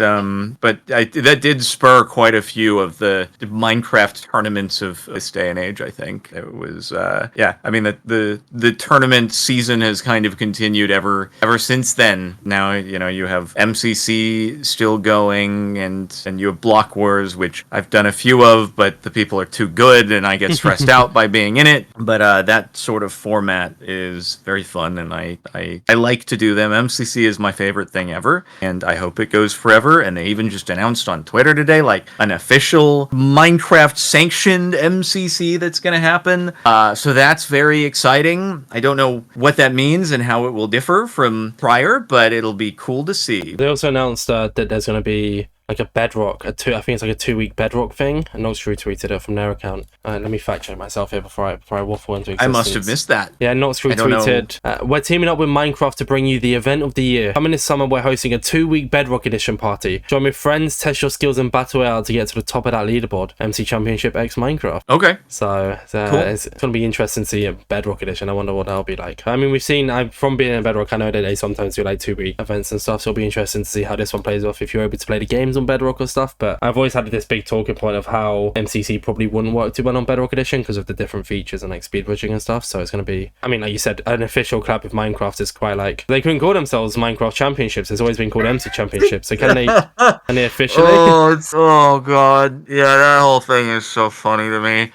but that did spur quite a few of the Minecraft tournaments of this day and age. I think it was I mean the tournament season has kind of continued ever since then. Now you have MCC still going, and you have Block Wars, which I've done a few of, but the people are too good and I get stressed out by being in it. But that sort of format is very fun, and I like to do them. MCC is my favorite thing ever, and I hope it goes forever. And they even just announced on Twitter today like an official Minecraft sanctioned MCC that's going to happen. So that's very exciting. I don't know what that means and how it will differ from prior, but it'll be cool to see. They also announced that there's going to be like a Bedrock, I think it's like a 2-week Bedrock thing, and Nox Crew tweeted it from their account. Let me fact check myself here before I waffle into existence. I must have missed that. Yeah, Nox Crew tweeted, we're teaming up with Minecraft to bring you the event of the year. Coming this summer, we're hosting a 2-week Bedrock edition party. Join with friends, test your skills in Battle Royale to get to the top of that leaderboard. MC Championship X Minecraft. Okay. So cool. It's going to be interesting to see a Bedrock edition. I wonder what that'll be like. I mean, we've seen, from being in Bedrock, I know that they sometimes do like 2-week events and stuff, so it'll be interesting to see how this one plays off if you're able to play the games on Bedrock or stuff. But I've always had this big talking point of how MCC probably wouldn't work too well on Bedrock edition because of the different features and like speed bridging and stuff. So it's going to be, I mean, like you said, an official collab with Minecraft is quite like, they couldn't call themselves Minecraft Championships. It's always been called MC Championships. So can they officially? Oh god, yeah, that whole thing is so funny to me.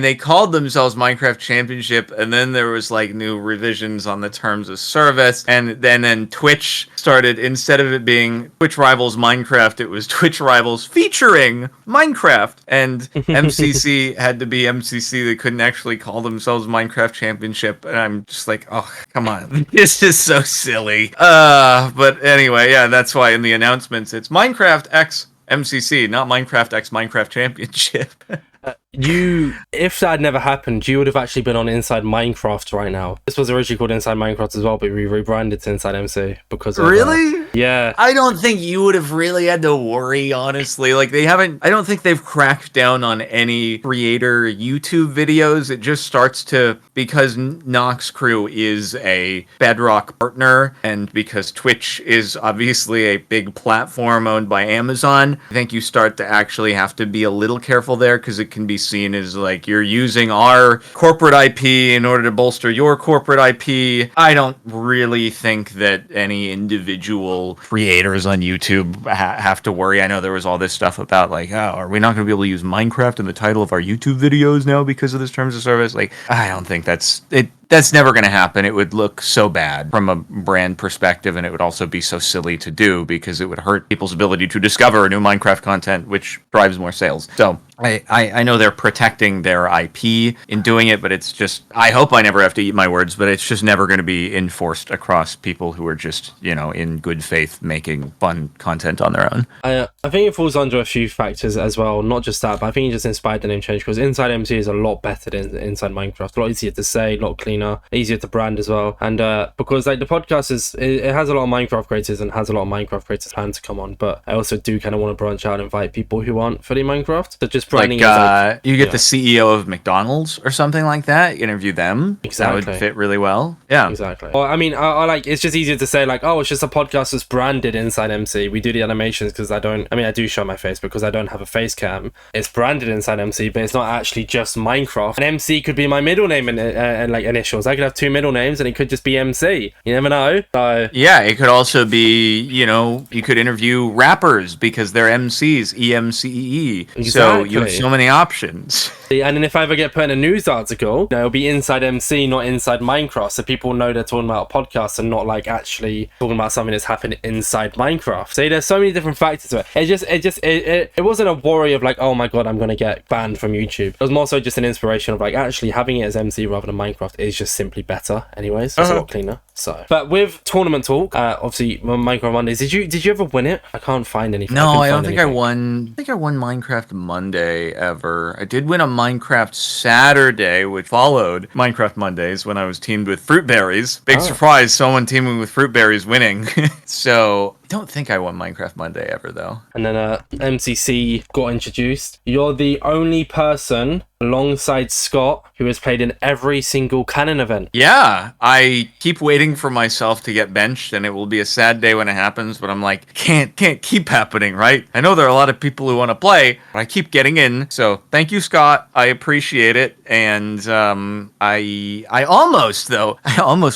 They called themselves Minecraft Championship, and then there was like new revisions on the terms of service, and then Twitch started, instead of it being Twitch Rivals Minecraft, it was Twitch Rivals featuring Minecraft, and MCC had to be MCC. They couldn't actually call themselves Minecraft Championship, and I'm just like, oh, come on, this is so silly. But anyway, yeah, that's why in the announcements it's Minecraft X MCC, not Minecraft X Minecraft Championship. If that had never happened, you would have actually been on Inside Minecraft right now. This was originally called Inside Minecraft as well, but we rebranded to Inside MC because of, really? Yeah. I don't think you would have really had to worry, honestly. Like, I don't think they've cracked down on any creator YouTube videos. It just starts to, because Nox Crew is a Bedrock partner, and because Twitch is obviously a big platform owned by Amazon, I think you start to actually have to be a little careful there, because it can be seen as like you're using our corporate IP in order to bolster your corporate IP. I don't really think that any individual creators on YouTube have to worry. I know there was all this stuff about like, oh, are we not going to be able to use Minecraft in the title of our YouTube videos now because of this terms of service? Like, I don't think that's it. That's never going to happen. It would look so bad from a brand perspective, and it would also be so silly to do because it would hurt people's ability to discover new Minecraft content, which drives more sales. So I know they're protecting their IP in doing it, but it's just, I hope I never have to eat my words, but it's just never going to be enforced across people who are just, in good faith making fun content on their own. I think it falls under a few factors as well, not just that, but I think it just inspired the name change because Inside MC is a lot better than Inside Minecraft, a lot easier to say, a lot cleaner, easier to brand as well, and because like the podcast it has a lot of Minecraft creators and has a lot of Minecraft creators planned to come on, but I also do kind of want to branch out and invite people who aren't fully Minecraft. So just branding you get the CEO of McDonald's or something like that, you interview them. Exactly. That would fit really well. Yeah, exactly. Well, I mean, I like, it's just easier to say like, oh, it's just a podcast that's branded Inside MC. We do the animations because I do show my face because I don't have a face cam. It's branded Inside MC, but it's not actually just Minecraft. And MC could be my middle name and like initials. I could have 2 middle names and it could just be MC. You never know. So yeah, it could also be, you could interview rappers because they're MCs, EMCEE. Exactly. So you have so many options. And then if I ever get put in a news article, it'll be Inside MC, not Inside Minecraft, so people know they're talking about a podcast and not like actually talking about something that's happened inside Minecraft. So there's so many different factors to it. It wasn't a worry of like, oh my god, I'm gonna get banned from YouTube. It was more so just an inspiration of like actually having it as MC rather than Minecraft is just simply better. Anyways, it's a lot cleaner. So, but with tournament talk, obviously Minecraft Mondays. Did you ever win it? I can't find anything. No, I don't think I won. I think I won Minecraft Monday ever. I did win a Minecraft Saturday, which followed Minecraft Mondays when I was teamed with Fruitberries. Big surprise, someone teaming with Fruitberries winning. So I don't think I won Minecraft Monday ever though. And then MCC got introduced. You're the only person alongside Scott who has played in every single canon event. Yeah, I keep waiting for myself to get benched, and it will be a sad day when it happens, but I'm like, can't keep happening, right? I know there are a lot of people who want to play, but I keep getting in, so thank you, Scott. I appreciate it, and I almost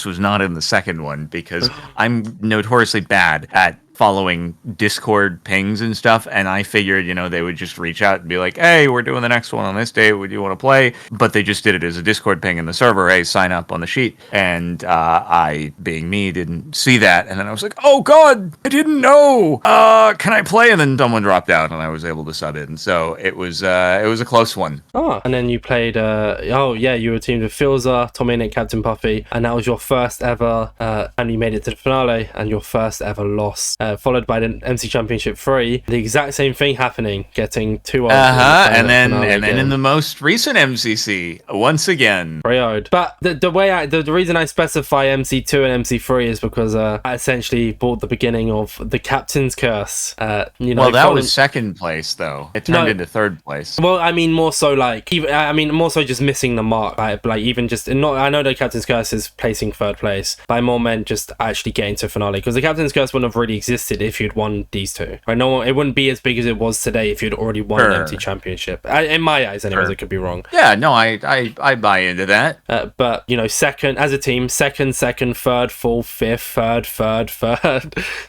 was not in the second one because I'm notoriously bad at following Discord pings and stuff, and I figured, they would just reach out and be like, hey, we're doing the next one on this day, would you want to play? But they just did it as a Discord ping in the server, hey, sign up on the sheet, and I, being me, didn't see that, and then I was like, oh god, I didn't know, can I play? And then someone dropped out, and I was able to sub in, so it was a close one. And then you played, you were teamed with Filza, Tommy and Captain Puffy, and that was your first ever, and you made it to the finale, and your first ever loss. followed by the MC Championship 3. The exact same thing happening, getting 2-0. And then in the most recent MCC, once again. 3-0. But the reason I specify MC2 and MC3 is because I essentially brought the beginning of the Captain's Curse. Well, that was second place, though. It turned into third place. Well, I mean, more so more so just missing the mark. Like even just not. I know the Captain's Curse is placing third place, but I more meant just actually getting to finale, because the Captain's Curse wouldn't have really existed if you'd won these two. Right? No, it wouldn't be as big as it was today if you'd already won an MC Championship. In my eyes, anyways. It could be wrong. Yeah, no, I buy into that. But second as a team, second, third, fourth, fifth, third,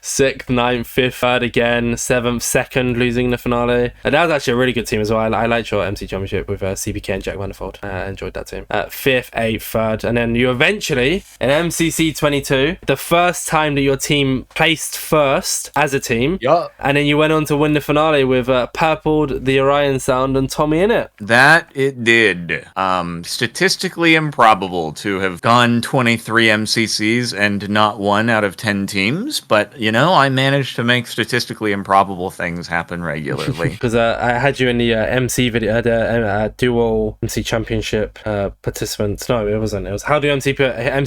sixth, ninth, fifth, third again, seventh, second, losing the finale. That was actually a really good team as well. I liked your MC Championship with CBK and Jack Manifold. I enjoyed that team. Fifth, eighth, third, and then you eventually in MCC 22, the first time that your team placed first as a team. Yup. And then you went on to win the finale with Purpled, the Orion Sound, and Tommy in it. That it did. Statistically improbable to have gone 23 MCCs and not one out of 10 teams, but I managed to make statistically improbable things happen regularly. Because I had you in the MC video, the dual MC Championship participants. No, it wasn't. It was how do MC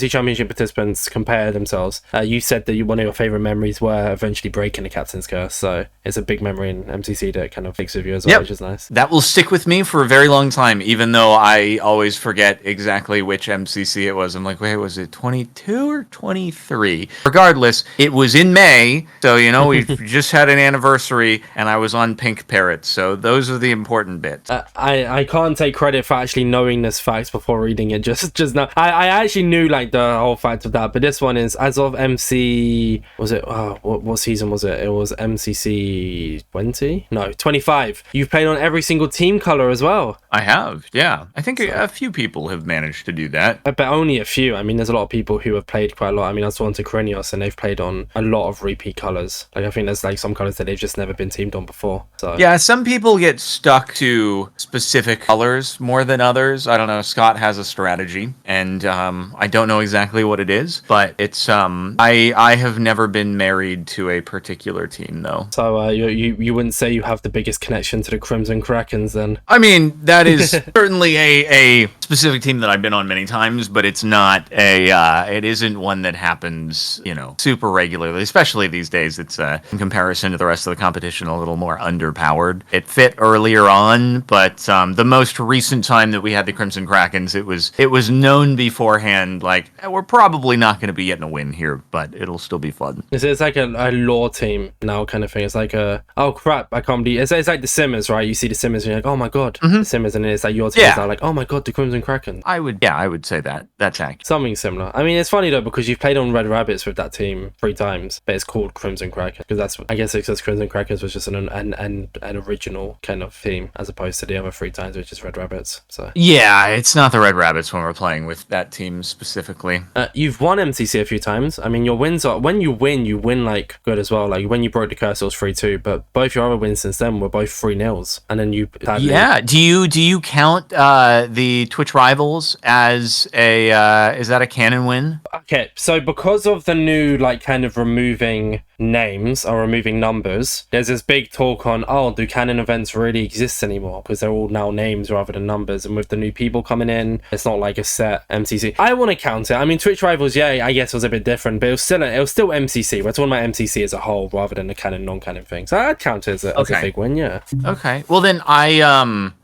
Championship participants compare themselves. You said that one of your favorite memories were eventually breaking the Captain's Curse, so it's a big memory in MCC that kind of sticks with you as well, which is nice. That will stick with me for a very long time, even though I always forget exactly which MCC it was. I'm like, wait, was it 22 or 23? Regardless, it was in May, so we just had an anniversary, and I was on Pink Parrot, so those are the important bits. I can't take credit for actually knowing this fact before reading it just now. I actually knew like the whole fact of that, but this one is as of MC, was it what season was it? It was MCC 20? No, 25. You've played on every single team color as well. I have, yeah. I think a few people have managed to do that. But only a few. I mean, there's a lot of people who have played quite a lot. I mean, I was on to Krenios, and they've played on a lot of repeat colors. Like, I think there's like some colors that they've just never been teamed on before. So yeah, some people get stuck to specific colors more than others. I don't know. Scott has a strategy, and I don't know exactly what it is, but it's I have never been married to a particular team though. So you wouldn't say you have the biggest connection to the Crimson Krakens then? I mean, that is certainly a specific team that I've been on many times, but it's not it isn't one that happens, super regularly, especially these days. It's in comparison to the rest of the competition a little more underpowered. It fit earlier on, but the most recent time that we had the Crimson Krakens, it was known beforehand, like, we're probably not going to be getting a win here, but it'll still be fun. It's like a lore team now kind of thing. It's like oh crap, I can't believe it's like the Simmers, right? You see the Simmers and you're like, oh my god, the Simmers, and then it's like your team is now like, oh my god, the Crimson Kraken. I would say that's accurate. Something similar. I mean, it's funny though, because you've played on Red Rabbits with that team 3 times, but it's called Crimson Kraken because that's, I guess, because Crimson Krakens was just an original kind of theme as opposed to the other 3 times, which is Red Rabbits. So yeah, it's not the Red Rabbits when we're playing with that team specifically. You've won MCC a few times. I mean, your wins are, when you win like good as well. Like when you broke the curse, it was 3-2, but both your other wins since then were both 3-0s, and then you yeah. Do you count the Twitch Rivals as is that a canon win? Okay, so because of the new like kind of removing names or removing numbers, there's this big talk on, do canon events really exist anymore, because they're all now names rather than numbers, and with the new people coming in, it's not like a set MCC. I want to count it. I mean, Twitch Rivals, yeah, I guess it was a bit different, but it was still MCC. We're talking about MCC as a whole rather than the canon non-canon thing, so I'd count it as a big win. Yeah, okay, well then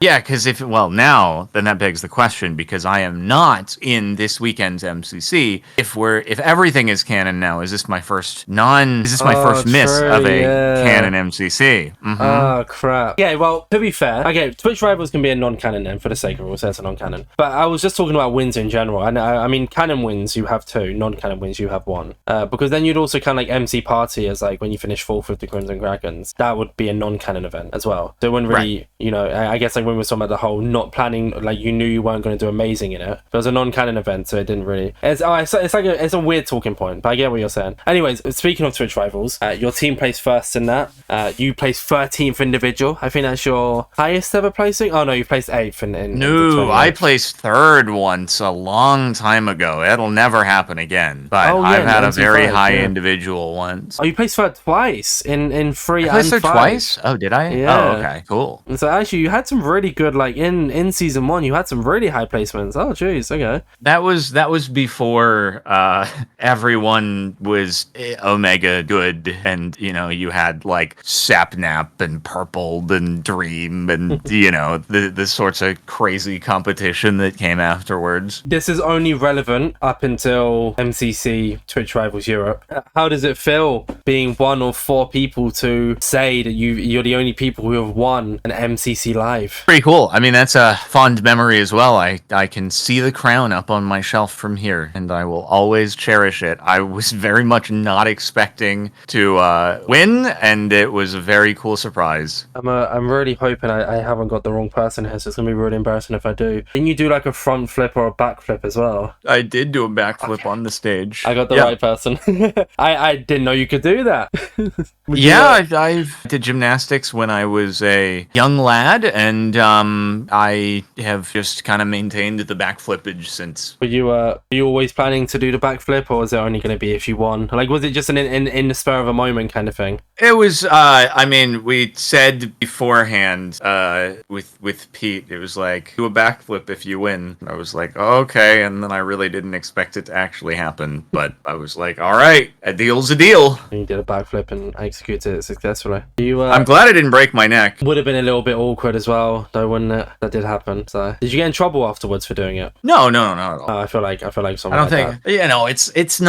because now that begs the question, because I am not in this weekend's MCC. If everything is canon now, is this my first miss of a canon MCC? Mm-hmm. Oh crap. Yeah, well, to be fair, okay, Twitch Rivals can be a non-canon then, for the sake of it, we'll say it's a non-canon. But I was just talking about wins in general. I mean, canon wins you have 2, non-canon wins you have 1. Because then you'd also kind of like MC Party as like when you finish 4th with the Crimson Krakens. That would be a non-canon event as well. So it wouldn't really, I guess like when we were talking about the whole not planning, like you knew you weren't going to do amazing in it. But it was a non-canon event, so it didn't really. It's a weird talking point, but I get what you're saying. Anyways, speaking of Twitch Rivals, Rivals. Your team placed first in that. You placed 13th individual. I think that's your highest ever placing. Oh no, you placed 8th in No, I placed 3rd once a long time ago. It'll never happen again. But I've had a very high individual once. Oh, you placed 3rd twice in 3 I placed and 5. 3rd twice? Oh, did I? Yeah. Oh, okay, cool. And so actually, you had some really good, like in season 1, you had some really high placements. Oh, jeez, okay. That was before everyone was Omega good, and you had like Sapnap and Purpled and Dream and the sorts of crazy competition that came afterwards. This is only relevant up until MCC Twitch Rivals Europe. How does it feel being one of 4 people to say that you're the only people who have won an MCC live? Pretty cool. I mean, that's a fond memory as well. I can see the crown up on my shelf from here, and I will always cherish it. I was very much not expecting to win, and it was a very cool surprise. I'm really hoping I haven't got the wrong person here, so it's gonna be really embarrassing if I do. Can you do like a front flip or a back flip as well? I did do a backflip on the stage. I got the right person. I didn't know you could do that. I did gymnastics when I was a young lad, and I have just kind of maintained the backflippage since. Were you always planning to do the backflip, or was it only going to be if you won? Like, was it just an in the spur of a moment kind of thing? It was. I mean, we said beforehand with Pete, it was like, do a backflip if you win. And I was like, oh, okay, and then I really didn't expect it to actually happen, but I was like, all right, a deal's a deal. And you did a backflip and executed it successfully. I'm glad I didn't break my neck. Would have been a little bit awkward as well, though, wouldn't it? That did happen. So, did you get in trouble afterwards for doing it? No, not at all. I feel like something. I don't think that. It's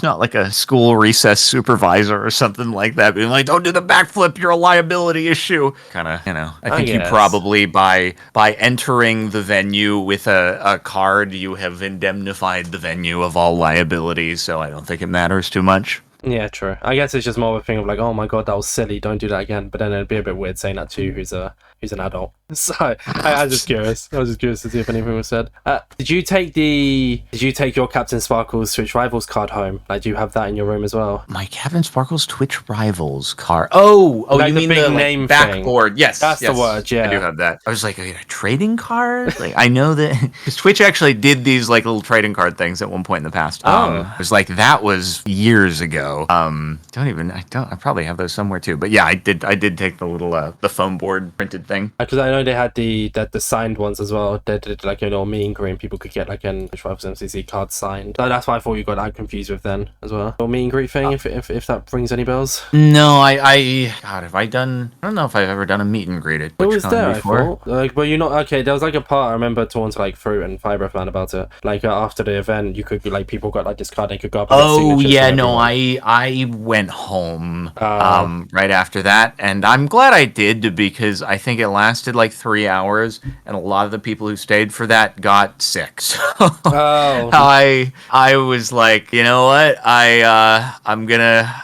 not like a school recess supervisor or something like that being like, don't do the backflip, you're a liability issue. Kind of, I think you probably by entering the venue with a card, you have indemnified the venue of all liabilities, so I don't think it matters too much. Yeah, true. I guess it's just more of a thing of like, oh my god, that was silly, don't do that again. But then it'd be a bit weird saying that to you who's an adult. So I was just curious. I was just curious to see if anything was said. Did you take your CaptainSparklez Twitch Rivals card home? Like, do you have that in your room as well? My CaptainSparklez Twitch Rivals card. Oh, like you mean big the name backboard? Yes, that's the word. Yeah, I do have that. I was like, a trading card? Like, I know that because Twitch actually did these like little trading card things at one point in the past. It was like that was years ago. I probably have those somewhere too. But yeah, I did take the little the foam board printed thing. Because I know they had the signed ones as well. They did like a little meet and greet. People could get like an Rivals MCC card signed. So that's why I thought you got that confused with then as well. Or meet and greet thing, if that rings any bells. No, have I done? I don't know if I've ever done a meet and greet at TwitchCon before. I thought. Like, but you're not okay. There was like a part I remember talking to like Fruit and Fiberflan about it. Like after the event, you could like people got like this card they could go up. Oh yeah, no, I went home right after that, and I'm glad I did because I think it lasted like 3 hours, and a lot of the people who stayed for that got sick. So I was like, you know what, I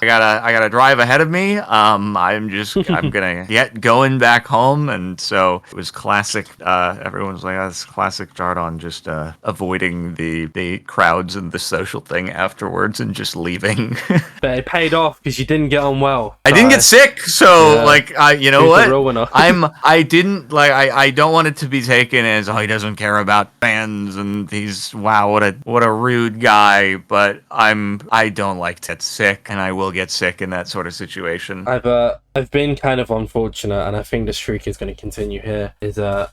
gotta drive ahead of me. I'm gonna get going back home, and so it was classic. Everyone was like, oh, it's classic Jardon, just avoiding the crowds and the social thing afterwards and just leaving. But it paid off because you didn't get on well. I didn't get sick, so like you know what? I don't want it to be taken as, oh, he doesn't care about fans and he's what a rude guy. But I don't like to get sick, and I will get sick in that sort of situation. I've been kind of unfortunate, and I think the streak is going to continue here.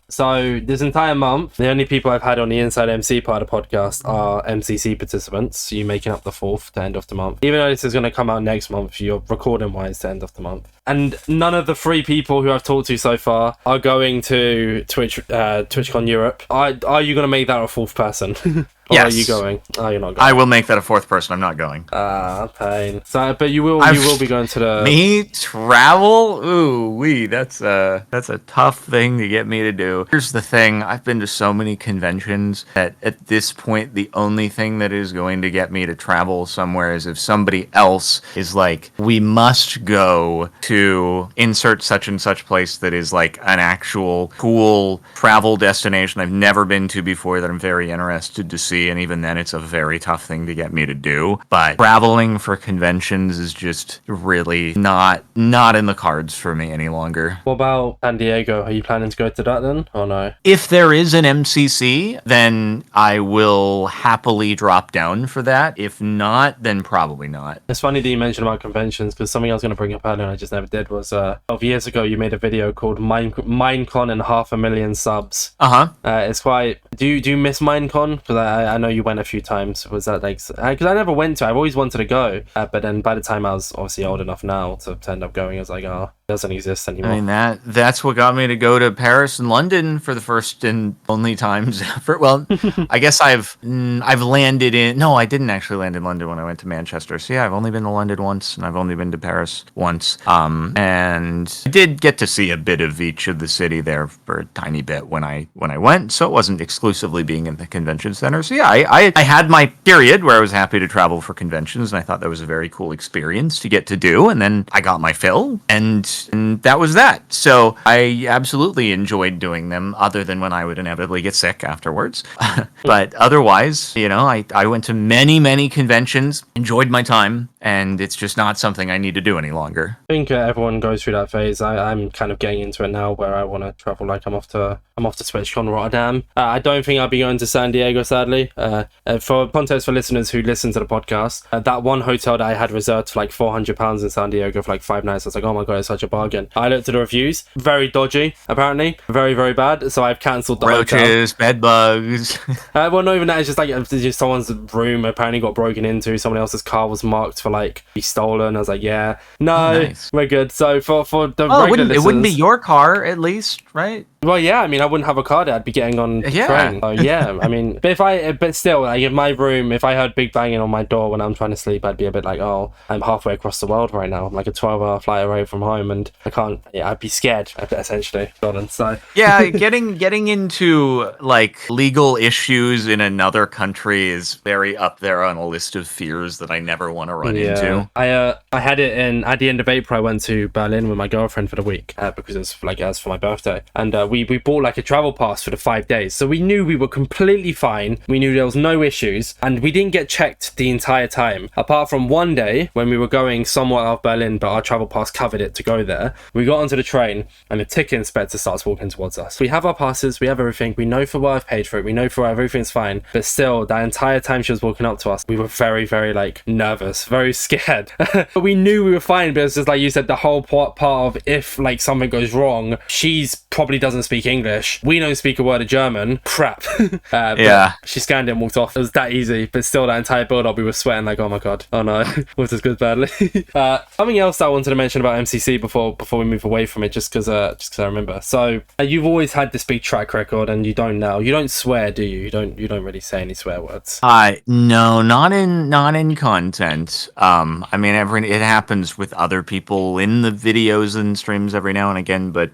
So this entire month, the only people I've had on the InsideMC part of the podcast are MCC participants. You making up the 4th to end of the month. Even though this is going to come out next month, you're recording wise to end of the month. And none of the 3 people who I've talked to so far are going to TwitchCon Europe. Are you going to make that a 4th person? Or yes. Are you going? Oh, you're not going. I will make that a 4th person. I'm not going. Pain. So, but you will be going to the... Me travel? Ooh, that's a tough thing to get me to do. Here's the thing. I've been to so many conventions that at this point, the only thing that is going to get me to travel somewhere is if somebody else is like, we must go to insert such and such place that is like an actual cool travel destination I've never been to before that I'm very interested to see. MCC, and even then it's a very tough thing to get me to do. But traveling for conventions is just really not in the cards for me any longer. What about San Diego? Are you planning to go to that then, or no? If there is an MCC, then I will happily drop down for that. If not, then probably not. It's funny that you mentioned about conventions, because something I was going to bring up earlier and I just never did was 12 years ago you made a video called Minecon and 500,000 subs. It's quite... Do you miss Minecon? Because I know you went a few times. Was that like... Because I never went to it. I've always wanted to go. But then by the time I was obviously old enough now to end up going, I was like, oh, it doesn't exist anymore. I mean, that's what got me to go to Paris and London for the first and only times. Well, I guess I've landed in... No, I didn't actually land in London when I went to Manchester. So yeah, I've only been to London once, and I've only been to Paris once. And I did get to see a bit of each of the city there for a tiny bit when I went, so it wasn't exclusively being in the convention center. So yeah, I had my period where I was happy to travel for conventions, and I thought that was a very cool experience to get to do, and then I got my fill, and that was that. So I absolutely enjoyed doing them, other than when I would inevitably get sick afterwards. But otherwise, you know, I went to many conventions, enjoyed my time, and it's just not something I need to do any longer. I think everyone goes through that phase. I'm kind of getting into it now, where I want to travel. Like I'm off to TwitchCon Rotterdam. I don't think I'll be going to San Diego, sadly. For context for listeners who listen to the podcast, that one hotel that I had reserved for like £400 in San Diego for like 5 nights, I was like, oh my god, it's such a bargain. I looked at the reviews, very dodgy, apparently, very bad. So I've cancelled the Roaches, hotel. bed bugs. Well, not even that. It's just someone's room apparently got broken into. Someone else's car was marked for like be stolen. I was like, yeah, no, nice. We're good. So for the it wouldn't be your car, at least, right? Well, yeah, I mean, I wouldn't have a car that I'd be getting on the train. So, yeah, I mean, but still, like, in my room, if I heard big banging on my door when I'm trying to sleep, I'd be a bit like, oh, I'm halfway across the world right now. I'm like a 12-hour flight away from home, and I can't, I'd be scared, essentially, Jardon. So, yeah, getting into, like, legal issues in another country is very up there on a list of fears that I never want to run into. I had it at the end of April. I went to Berlin with my girlfriend for the week, because it was for my birthday, and we bought like a travel pass for the 5 days, so we knew we were completely fine. We knew there was no issues, and we didn't get checked the entire time, apart from one day when we were going somewhat out of Berlin, but our travel pass covered it to go there. We got onto the train, and the ticket inspector starts walking towards us. We have our passes, we have everything, we know for what I've paid for it, we know for everything's fine, but still, that entire time she was walking up to us, we were very like nervous, very scared. But we knew we were fine, but it's just like you said, the whole part of if like something goes wrong, she's probably doesn't speak English, we don't speak a word of German, crap. She scanned it and walked off. It was that easy, but still that entire build up we were sweating like, oh my god, oh no, was this good badly. Something else that I wanted to mention about MCC before we move away from it, just because I remember. So you've always had this big track record, and you don't now, you don't swear, do you? You don't really say any swear words. No, not in content. I mean, it happens with other people in the videos and streams every now and again, but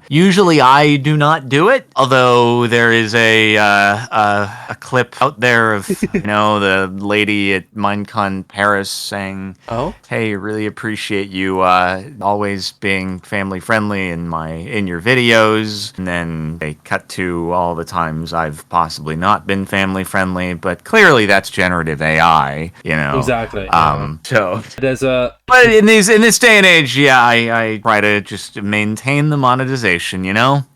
usually I do not do it. Although there is a clip out there of the lady at Minecon Paris saying, "Oh, hey, really appreciate you always being family friendly in your videos." And then they cut to all the times I've possibly not been family friendly, but clearly that's generative AI. Exactly. So there's but in this day and age, I try to just maintain the monetization.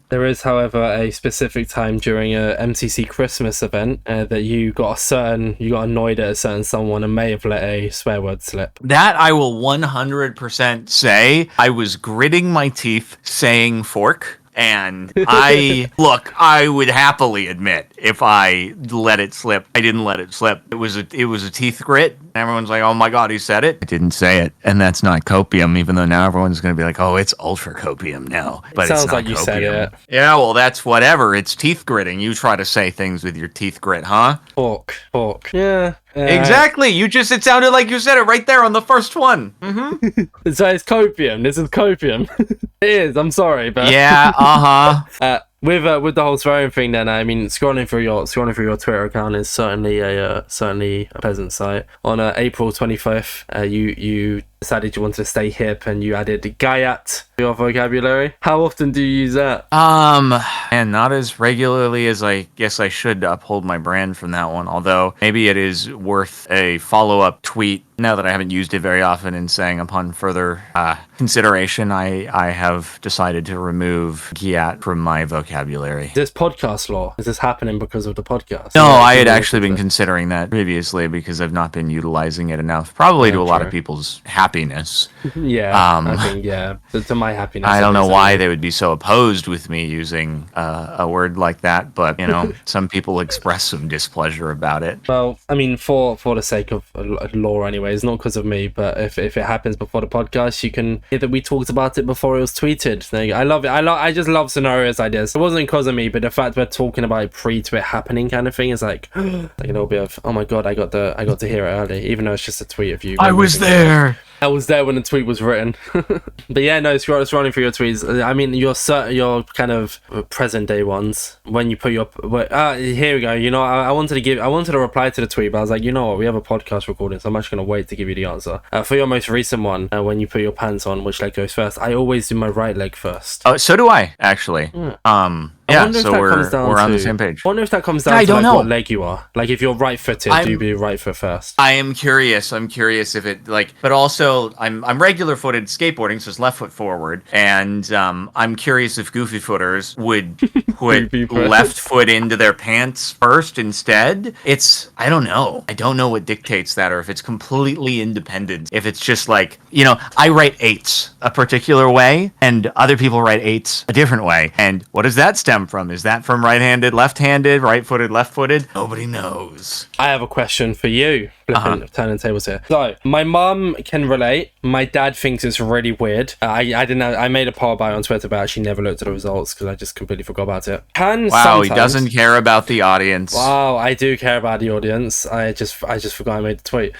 There is, however, a specific time during a MCC Christmas event that you got annoyed at a certain someone and may have let a swear word slip. That I will 100% say. I was gritting my teeth saying fork. And I would happily admit if I let it slip. I didn't let it slip. It was a teeth grit. Everyone's like, oh my god, he said it. I didn't say it. And that's not copium, even though now everyone's going to be like, oh, it's ultra copium now. But sounds it's not like you copium. said it. Yeah, well, that's whatever. It's teeth gritting. You try to say things with your teeth grit, huh? Fork. Yeah. Exactly. It sounded like you said it right there on the first one. Mm-hmm. So it's copium. This is copium. It is. I'm sorry, but yeah. With the whole swearing thing, then I mean, scrolling through your Twitter account is certainly a pleasant sight. On April 25th, you decided you wanted to stay hip and you added gayat to your vocabulary. How often do you use that? And not as regularly as I guess I should to uphold my brand from that one. Although maybe it is worth a follow-up tweet now that I haven't used it very often, and saying upon further consideration, I have decided to remove Giat from my vocabulary. Is this podcast law? Is this happening because of the podcast? No, I had actually been considering that previously because I've not been utilizing it enough, probably to a lot of people's happiness. Yeah, I think, yeah, to my happiness. I don't know why they would be so opposed with me using a word like that, but, you know, some people express some displeasure about it. Well, I mean, for the sake of law anyway, it's not because of me, but if it happens before the podcast, you can hear that we talked about it before it was tweeted. I love it. I just love scenarios like this. It wasn't because of me, but the fact we're talking about it pre to it happening kind of thing is like a little bit of, oh my god, I got to hear it early, even though it's just a tweet of you. I was there. I was there when the tweet was written. But yeah, no, it's running through your tweets. I mean, your kind of present day ones when you put your here we go. You know, I wanted to reply to the tweet, but I was like, you know what, we have a podcast recording, so I'm actually gonna wait to give you the answer. For your most recent one, when you put your pants on, which leg goes first? I always do my right leg first. Oh, so do I actually. Yeah, so we're on the same page. I wonder if that comes down to like what leg you are. Like if you're right-footed, do you do right foot first? I am curious. I'm curious if it like, but also I'm regular-footed skateboarding, so it's left foot forward, and I'm curious if goofy footers would put left foot into their pants first instead. I don't know. I don't know what dictates that, or if it's completely independent. If it's just like, you know, I write eights a particular way, and other people write eights a different way, and what does that stem from? Is that from right-handed, left-handed, right-footed, left-footed? Nobody knows. I have a question for you. Turning tables here. So my mom can relate. My dad thinks it's really weird. I made a poll about it on Twitter, but I actually never looked at the results because I just completely forgot about it. He doesn't care about the audience. Wow, I do care about the audience. I just forgot I made the tweet.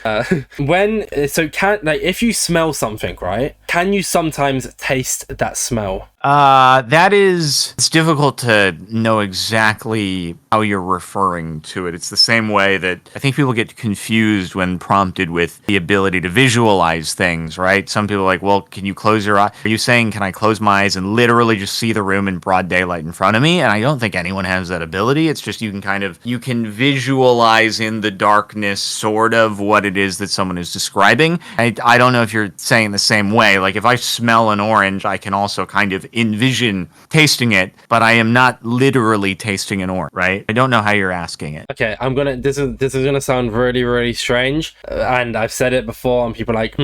If you smell something, right? Can you sometimes taste that smell? It's difficult to know exactly how you're referring to it. It's the same way that I think people get confused when prompted with the ability to visualize things, right? Some people are like, well, can you close your eye? Are you saying, can I close my eyes and literally just see the room in broad daylight in front of me? And I don't think anyone has that ability. It's just you can visualize in the darkness sort of what it is that someone is describing. I don't know if you're saying the same way. Like if I smell an orange, I can also kind of envision tasting it, but I am not literally tasting an orange, right? I don't know how you're asking it. Okay, this is gonna sound really, really strange, and I've said it before, and people are like,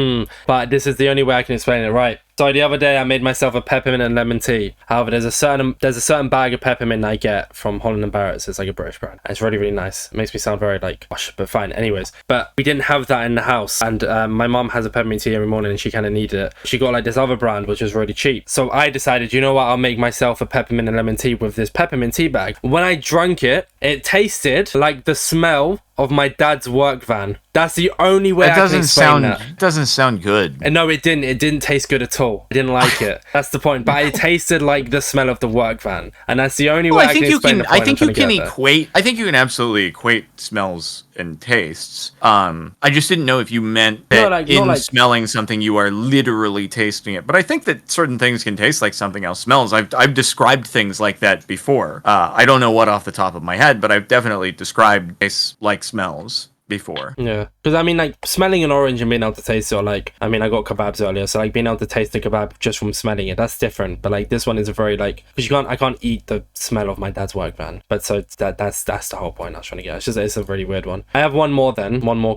but this is the only way I can explain it, right? So the other day I made myself a peppermint and lemon tea. However, there's a certain bag of peppermint I get from Holland & Barrett. So it's like a British brand. And it's really, really nice. It makes me sound very like posh, but fine. Anyways, but we didn't have that in the house. And my mom has a peppermint tea every morning and she kind of needed it. She got like this other brand, which was really cheap. So I decided, you know what? I'll make myself a peppermint and lemon tea with this peppermint tea bag. When I drank it, it tasted like the smell of my dad's work van. That's the only way I can explain that. It doesn't sound good. And no, it didn't. It didn't taste good at all. I didn't like it. That's the point. But it tasted like the smell of the work van, and that's the only way I can explain the point. I think you can equate. I think you can absolutely equate smells and tastes. I just didn't know if you meant that smelling something you are literally tasting it. But I think that certain things can taste like something else smells. I've described things like that before. I don't know what off the top of my head, but I've definitely described tastes like smells before. Yeah, because I mean, like smelling an orange and being able to taste it, or like, I mean, I got kebabs earlier, so like being able to taste the kebab just from smelling it, that's different. But like this one is a very like, because I can't eat the smell of my dad's work van. But so that's the whole point I was trying to get. It's a really weird one. I have one more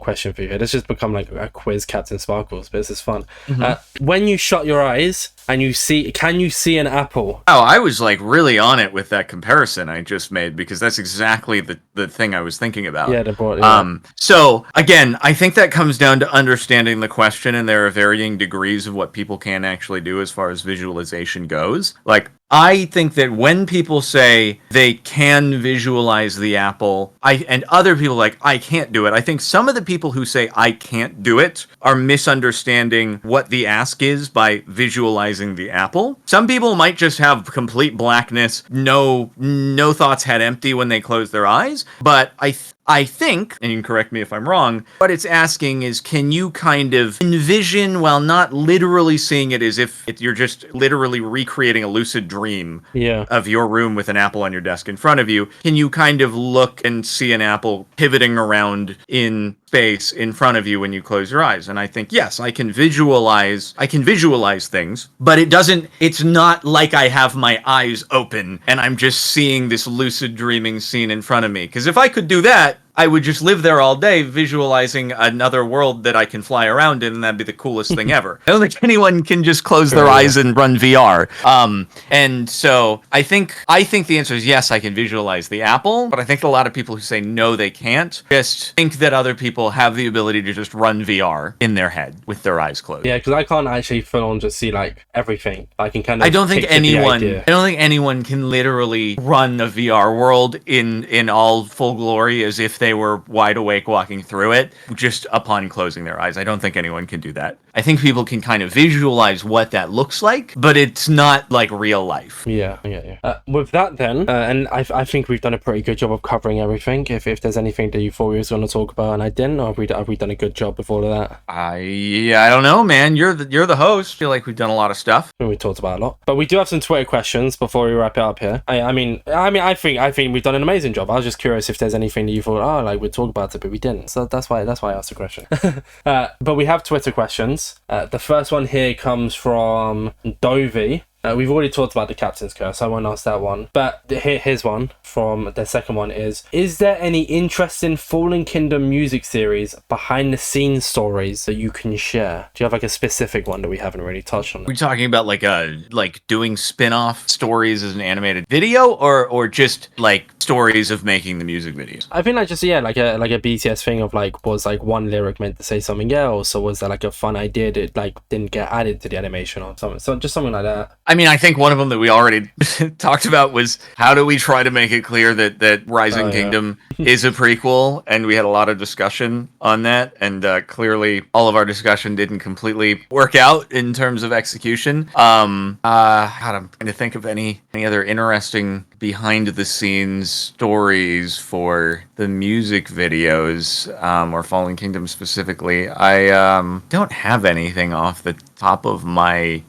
question for you here. Let's just become like a quiz, CaptainSparklez, but this is fun. When you shut your eyes and can you see an apple? Oh, I was like really on it with that comparison I just made, because that's exactly the thing I was thinking about. Yeah, So again, I think that comes down to understanding the question, and there are varying degrees of what people can actually do as far as visualization goes. Like, I think that when people say they can visualize the apple, and other people like, I can't do it. I think some of the people who say I can't do it are misunderstanding what the ask is by visualizing the apple. Some people might just have complete blackness, no thoughts had empty when they close their eyes, but I think, and you can correct me if I'm wrong, what it's asking is, can you kind of envision, while not literally seeing it as if you're just literally recreating a lucid dream of your room with an apple on your desk in front of you, can you kind of look and see an apple pivoting around in space in front of you when you close your eyes? And I think, yes, I can visualize things, but it's not like I have my eyes open and I'm just seeing this lucid dreaming scene in front of me. Because if I could do that, I would just live there all day visualizing another world that I can fly around in, and that'd be the coolest thing ever. I don't think anyone can just close their eyes and run VR. And so I think the answer is yes, I can visualize the apple, but I think a lot of people who say no, they can't, just think that other people have the ability to just run VR in their head with their eyes closed. Yeah, because I can't actually full on just see like everything. I can kind of. I don't think anyone can literally run a VR world in all full glory as if they were wide awake walking through it just upon closing their eyes. I don't think anyone can do that. I think people can kind of visualize what that looks like, but it's not like real life. Yeah. With that then, and I think we've done a pretty good job of covering everything. If there's anything that you thought we was going to talk about and I didn't, or have we done a good job with all of that? I don't know, man. You're the host. I feel like we've done a lot of stuff. We talked about a lot, but we do have some Twitter questions before we wrap it up here. I think we've done an amazing job. I was just curious if there's anything that you thought, like we'd talk about it, but we didn't. So that's why I asked the question. But we have Twitter questions. The first one here comes from Dovey. We've already talked about the Captain's Curse, I won't ask that one. But here's one from the second one is there any interesting Fallen Kingdom music series behind the scenes stories that you can share? Do you have like a specific one that we haven't really touched on? Are we talking about like doing spin-off stories as an animated video or just like stories of making the music videos? I think like just like a BTS thing of like, was like one lyric meant to say something else, or was there like a fun idea that like didn't get added to the animation or something? So just something like that. I mean, I think one of them that we already talked about was how do we try to make it clear that Rising Kingdom is a prequel, and we had a lot of discussion on that, and clearly all of our discussion didn't completely work out in terms of execution. God, I'm trying to think of any other interesting behind the scenes stories for the music videos, or Fallen Kingdom specifically. I don't have anything off the top of my...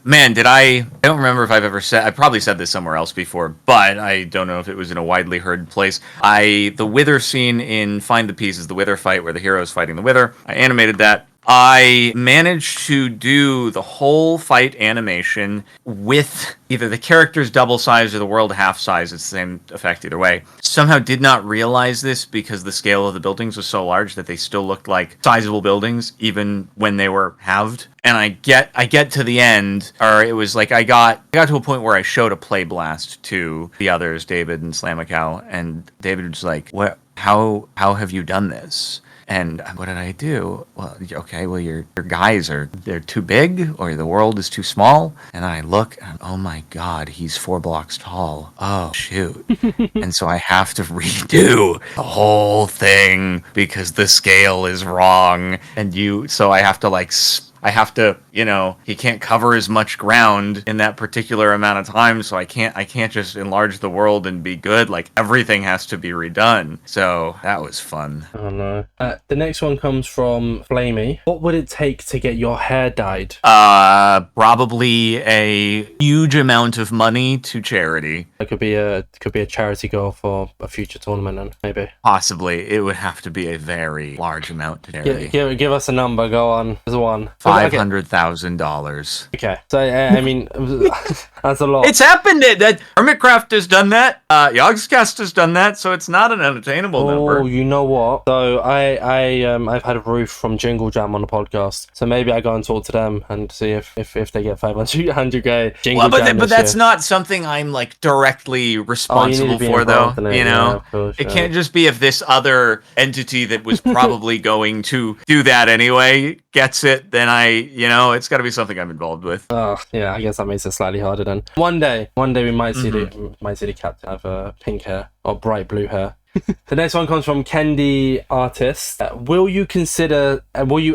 man, I don't remember if I've ever said... I probably said this somewhere else before, but I don't know if it was in a widely heard place. The Wither scene in Find the Pieces, the Wither fight where the hero's fighting the Wither, I animated that. I managed to do the whole fight animation with either the characters double size or the world half size. It's the same effect either way. Somehow did not realize this because the scale of the buildings was so large that they still looked like sizable buildings even when they were halved. And I get to the end, or it was like I got to a point where I showed a play blast to the others, David and Slamacow, and David was like, "What? How have you done this?" And what did I do? Well, okay, well, your guys they're too big, or the world is too small. And I look, and oh my God, he's 4 blocks tall. Oh, shoot. And so I have to redo the whole thing because the scale is wrong. So I have to he can't cover as much ground in that particular amount of time, so I can't just enlarge the world and be good. Like, everything has to be redone. So that was fun. Oh no. The next one comes from Flamey. What would it take to get your hair dyed? Probably a huge amount of money to charity. It could be a charity goal for a future tournament, then maybe. Possibly. It would have to be a very large amount to charity. Give us a number, go on. There's one. $500,000. Okay, so I mean, that's a lot. It's happened. That Hermitcraft has done that. Yogscast has done that. So it's not an unattainable number. Oh, you know what? So I've had Ruth from Jingle Jam on the podcast. So maybe I go and talk to them and see if they get 500K. Jingle Jam. But that's not something I'm like directly responsible for, though. It can't just be if this other entity that was probably going to do that anyway gets it, then it's got to be something I'm involved with. Oh, yeah, I guess that makes it slightly harder then. One day we might see the captain have pink hair or bright blue hair. The next one comes from Kendi Artist. Will you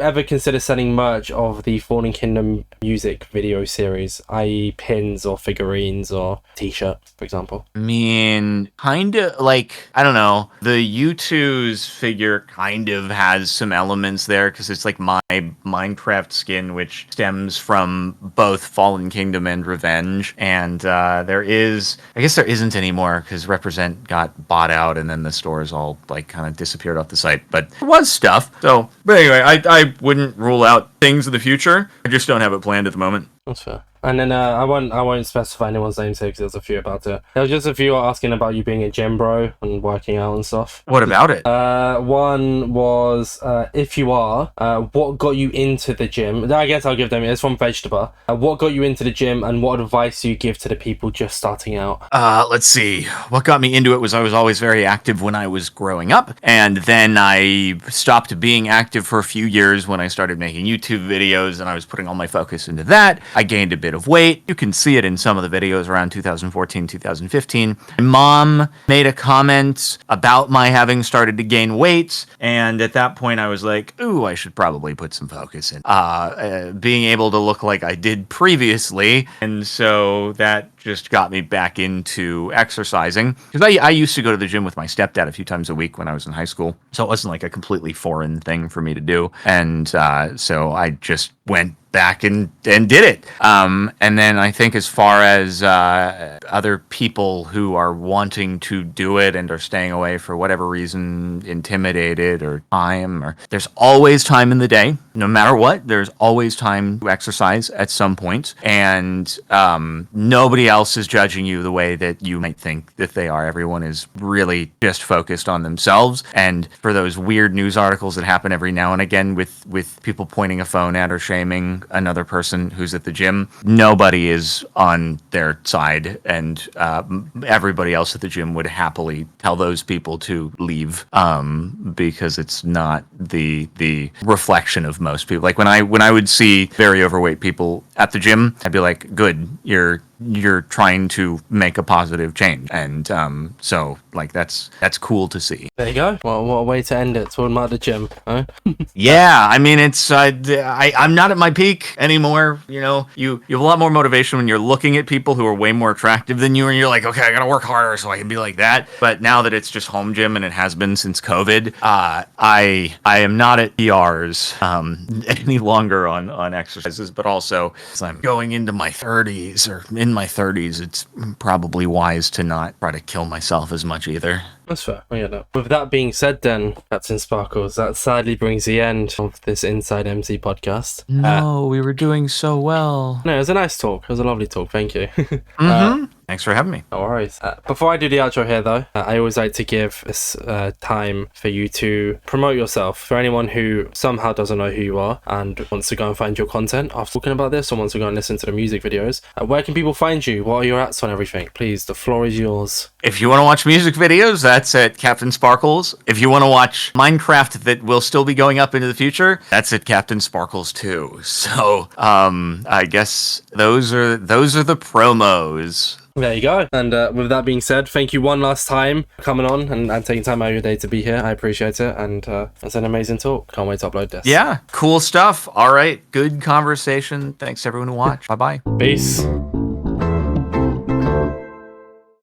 ever consider selling merch of the Fallen Kingdom music video series, i.e. pins or figurines or t-shirt, for example? I mean, kind of like, I don't know, the U2's figure kind of has some elements there because it's like my Minecraft skin, which stems from both Fallen Kingdom and Revenge. And I guess there isn't anymore because Represent got bought out and then the stores all like kind of disappeared off the site, but there was stuff. So, but anyway, I wouldn't rule out things in the future. I just don't have it planned at the moment. That's fair. And then I won't specify anyone's names here because there's a few about it. There was just a few asking about you being a gym bro and working out and stuff. What about it? One was if you are, what got you into the gym? I guess I'll give them. It's from Vegetable. What got you into the gym and what advice do you give to the people just starting out? Let's see. What got me into it was I was always very active when I was growing up, and then I stopped being active for a few years when I started making YouTube videos, and I was putting all my focus into that. I gained a bit of weight. You can see it in some of the videos around 2014, 2015. My mom made a comment about my having started to gain weight, and at that point I was like, ooh, I should probably put some focus in being able to look like I did previously, and so that just got me back into exercising. Because I used to go to the gym with my stepdad a few times a week when I was in high school, so it wasn't like a completely foreign thing for me to do, and so I just went back and did it. And then I think as far as other people who are wanting to do it and are staying away for whatever reason, intimidated or time, or there's always time in the day, no matter what, there's always time to exercise at some point. And nobody else is judging you the way that you might think that they are. Everyone is really just focused on themselves. And for those weird news articles that happen every now and again with people pointing a phone at or shaming another person who's at the gym, nobody is on their side, and everybody else at the gym would happily tell those people to leave because it's not the reflection of most people. Like when I would see very overweight people at the gym, I'd be like, good, you're trying to make a positive change, and so like that's cool to see. There you go. Well, what a way to end it, talking about the gym, huh? Yeah, I mean, it's I'm not at my peak anymore. You know, you have a lot more motivation when you're looking at people who are way more attractive than you, and you're like, okay, I gotta work harder so I can be like that. But now that it's just home gym, and it has been since COVID, I am not at PRs any longer on exercises, but also as I'm going into my 30s or in my 30s, it's probably wise to not try to kill myself as much either. That's fair. Oh, yeah, no. With that being said then, CaptainSparklez, that sadly brings the end of this InsideMC podcast. No, we were doing so well. No, it was a nice talk. It was a lovely talk. Thank you. Thanks for having me. No worries. Before I do the outro here, though, I always like to give this time for you to promote yourself. For anyone who somehow doesn't know who you are and wants to go and find your content after talking about this, or wants to go and listen to the music videos, where can people find you? What are your ats on everything? Please, the floor is yours. If you want to watch music videos, that's at CaptainSparklez. If you want to watch Minecraft that will still be going up into the future, that's at CaptainSparklez too. So, I guess those are the promos. There you go. And with that being said, thank you one last time for coming on and taking time out of your day to be here. I appreciate it. And it's an amazing talk. Can't wait to upload this. Yeah, cool stuff. All right. Good conversation. Thanks everyone who watched. Bye-bye. Peace.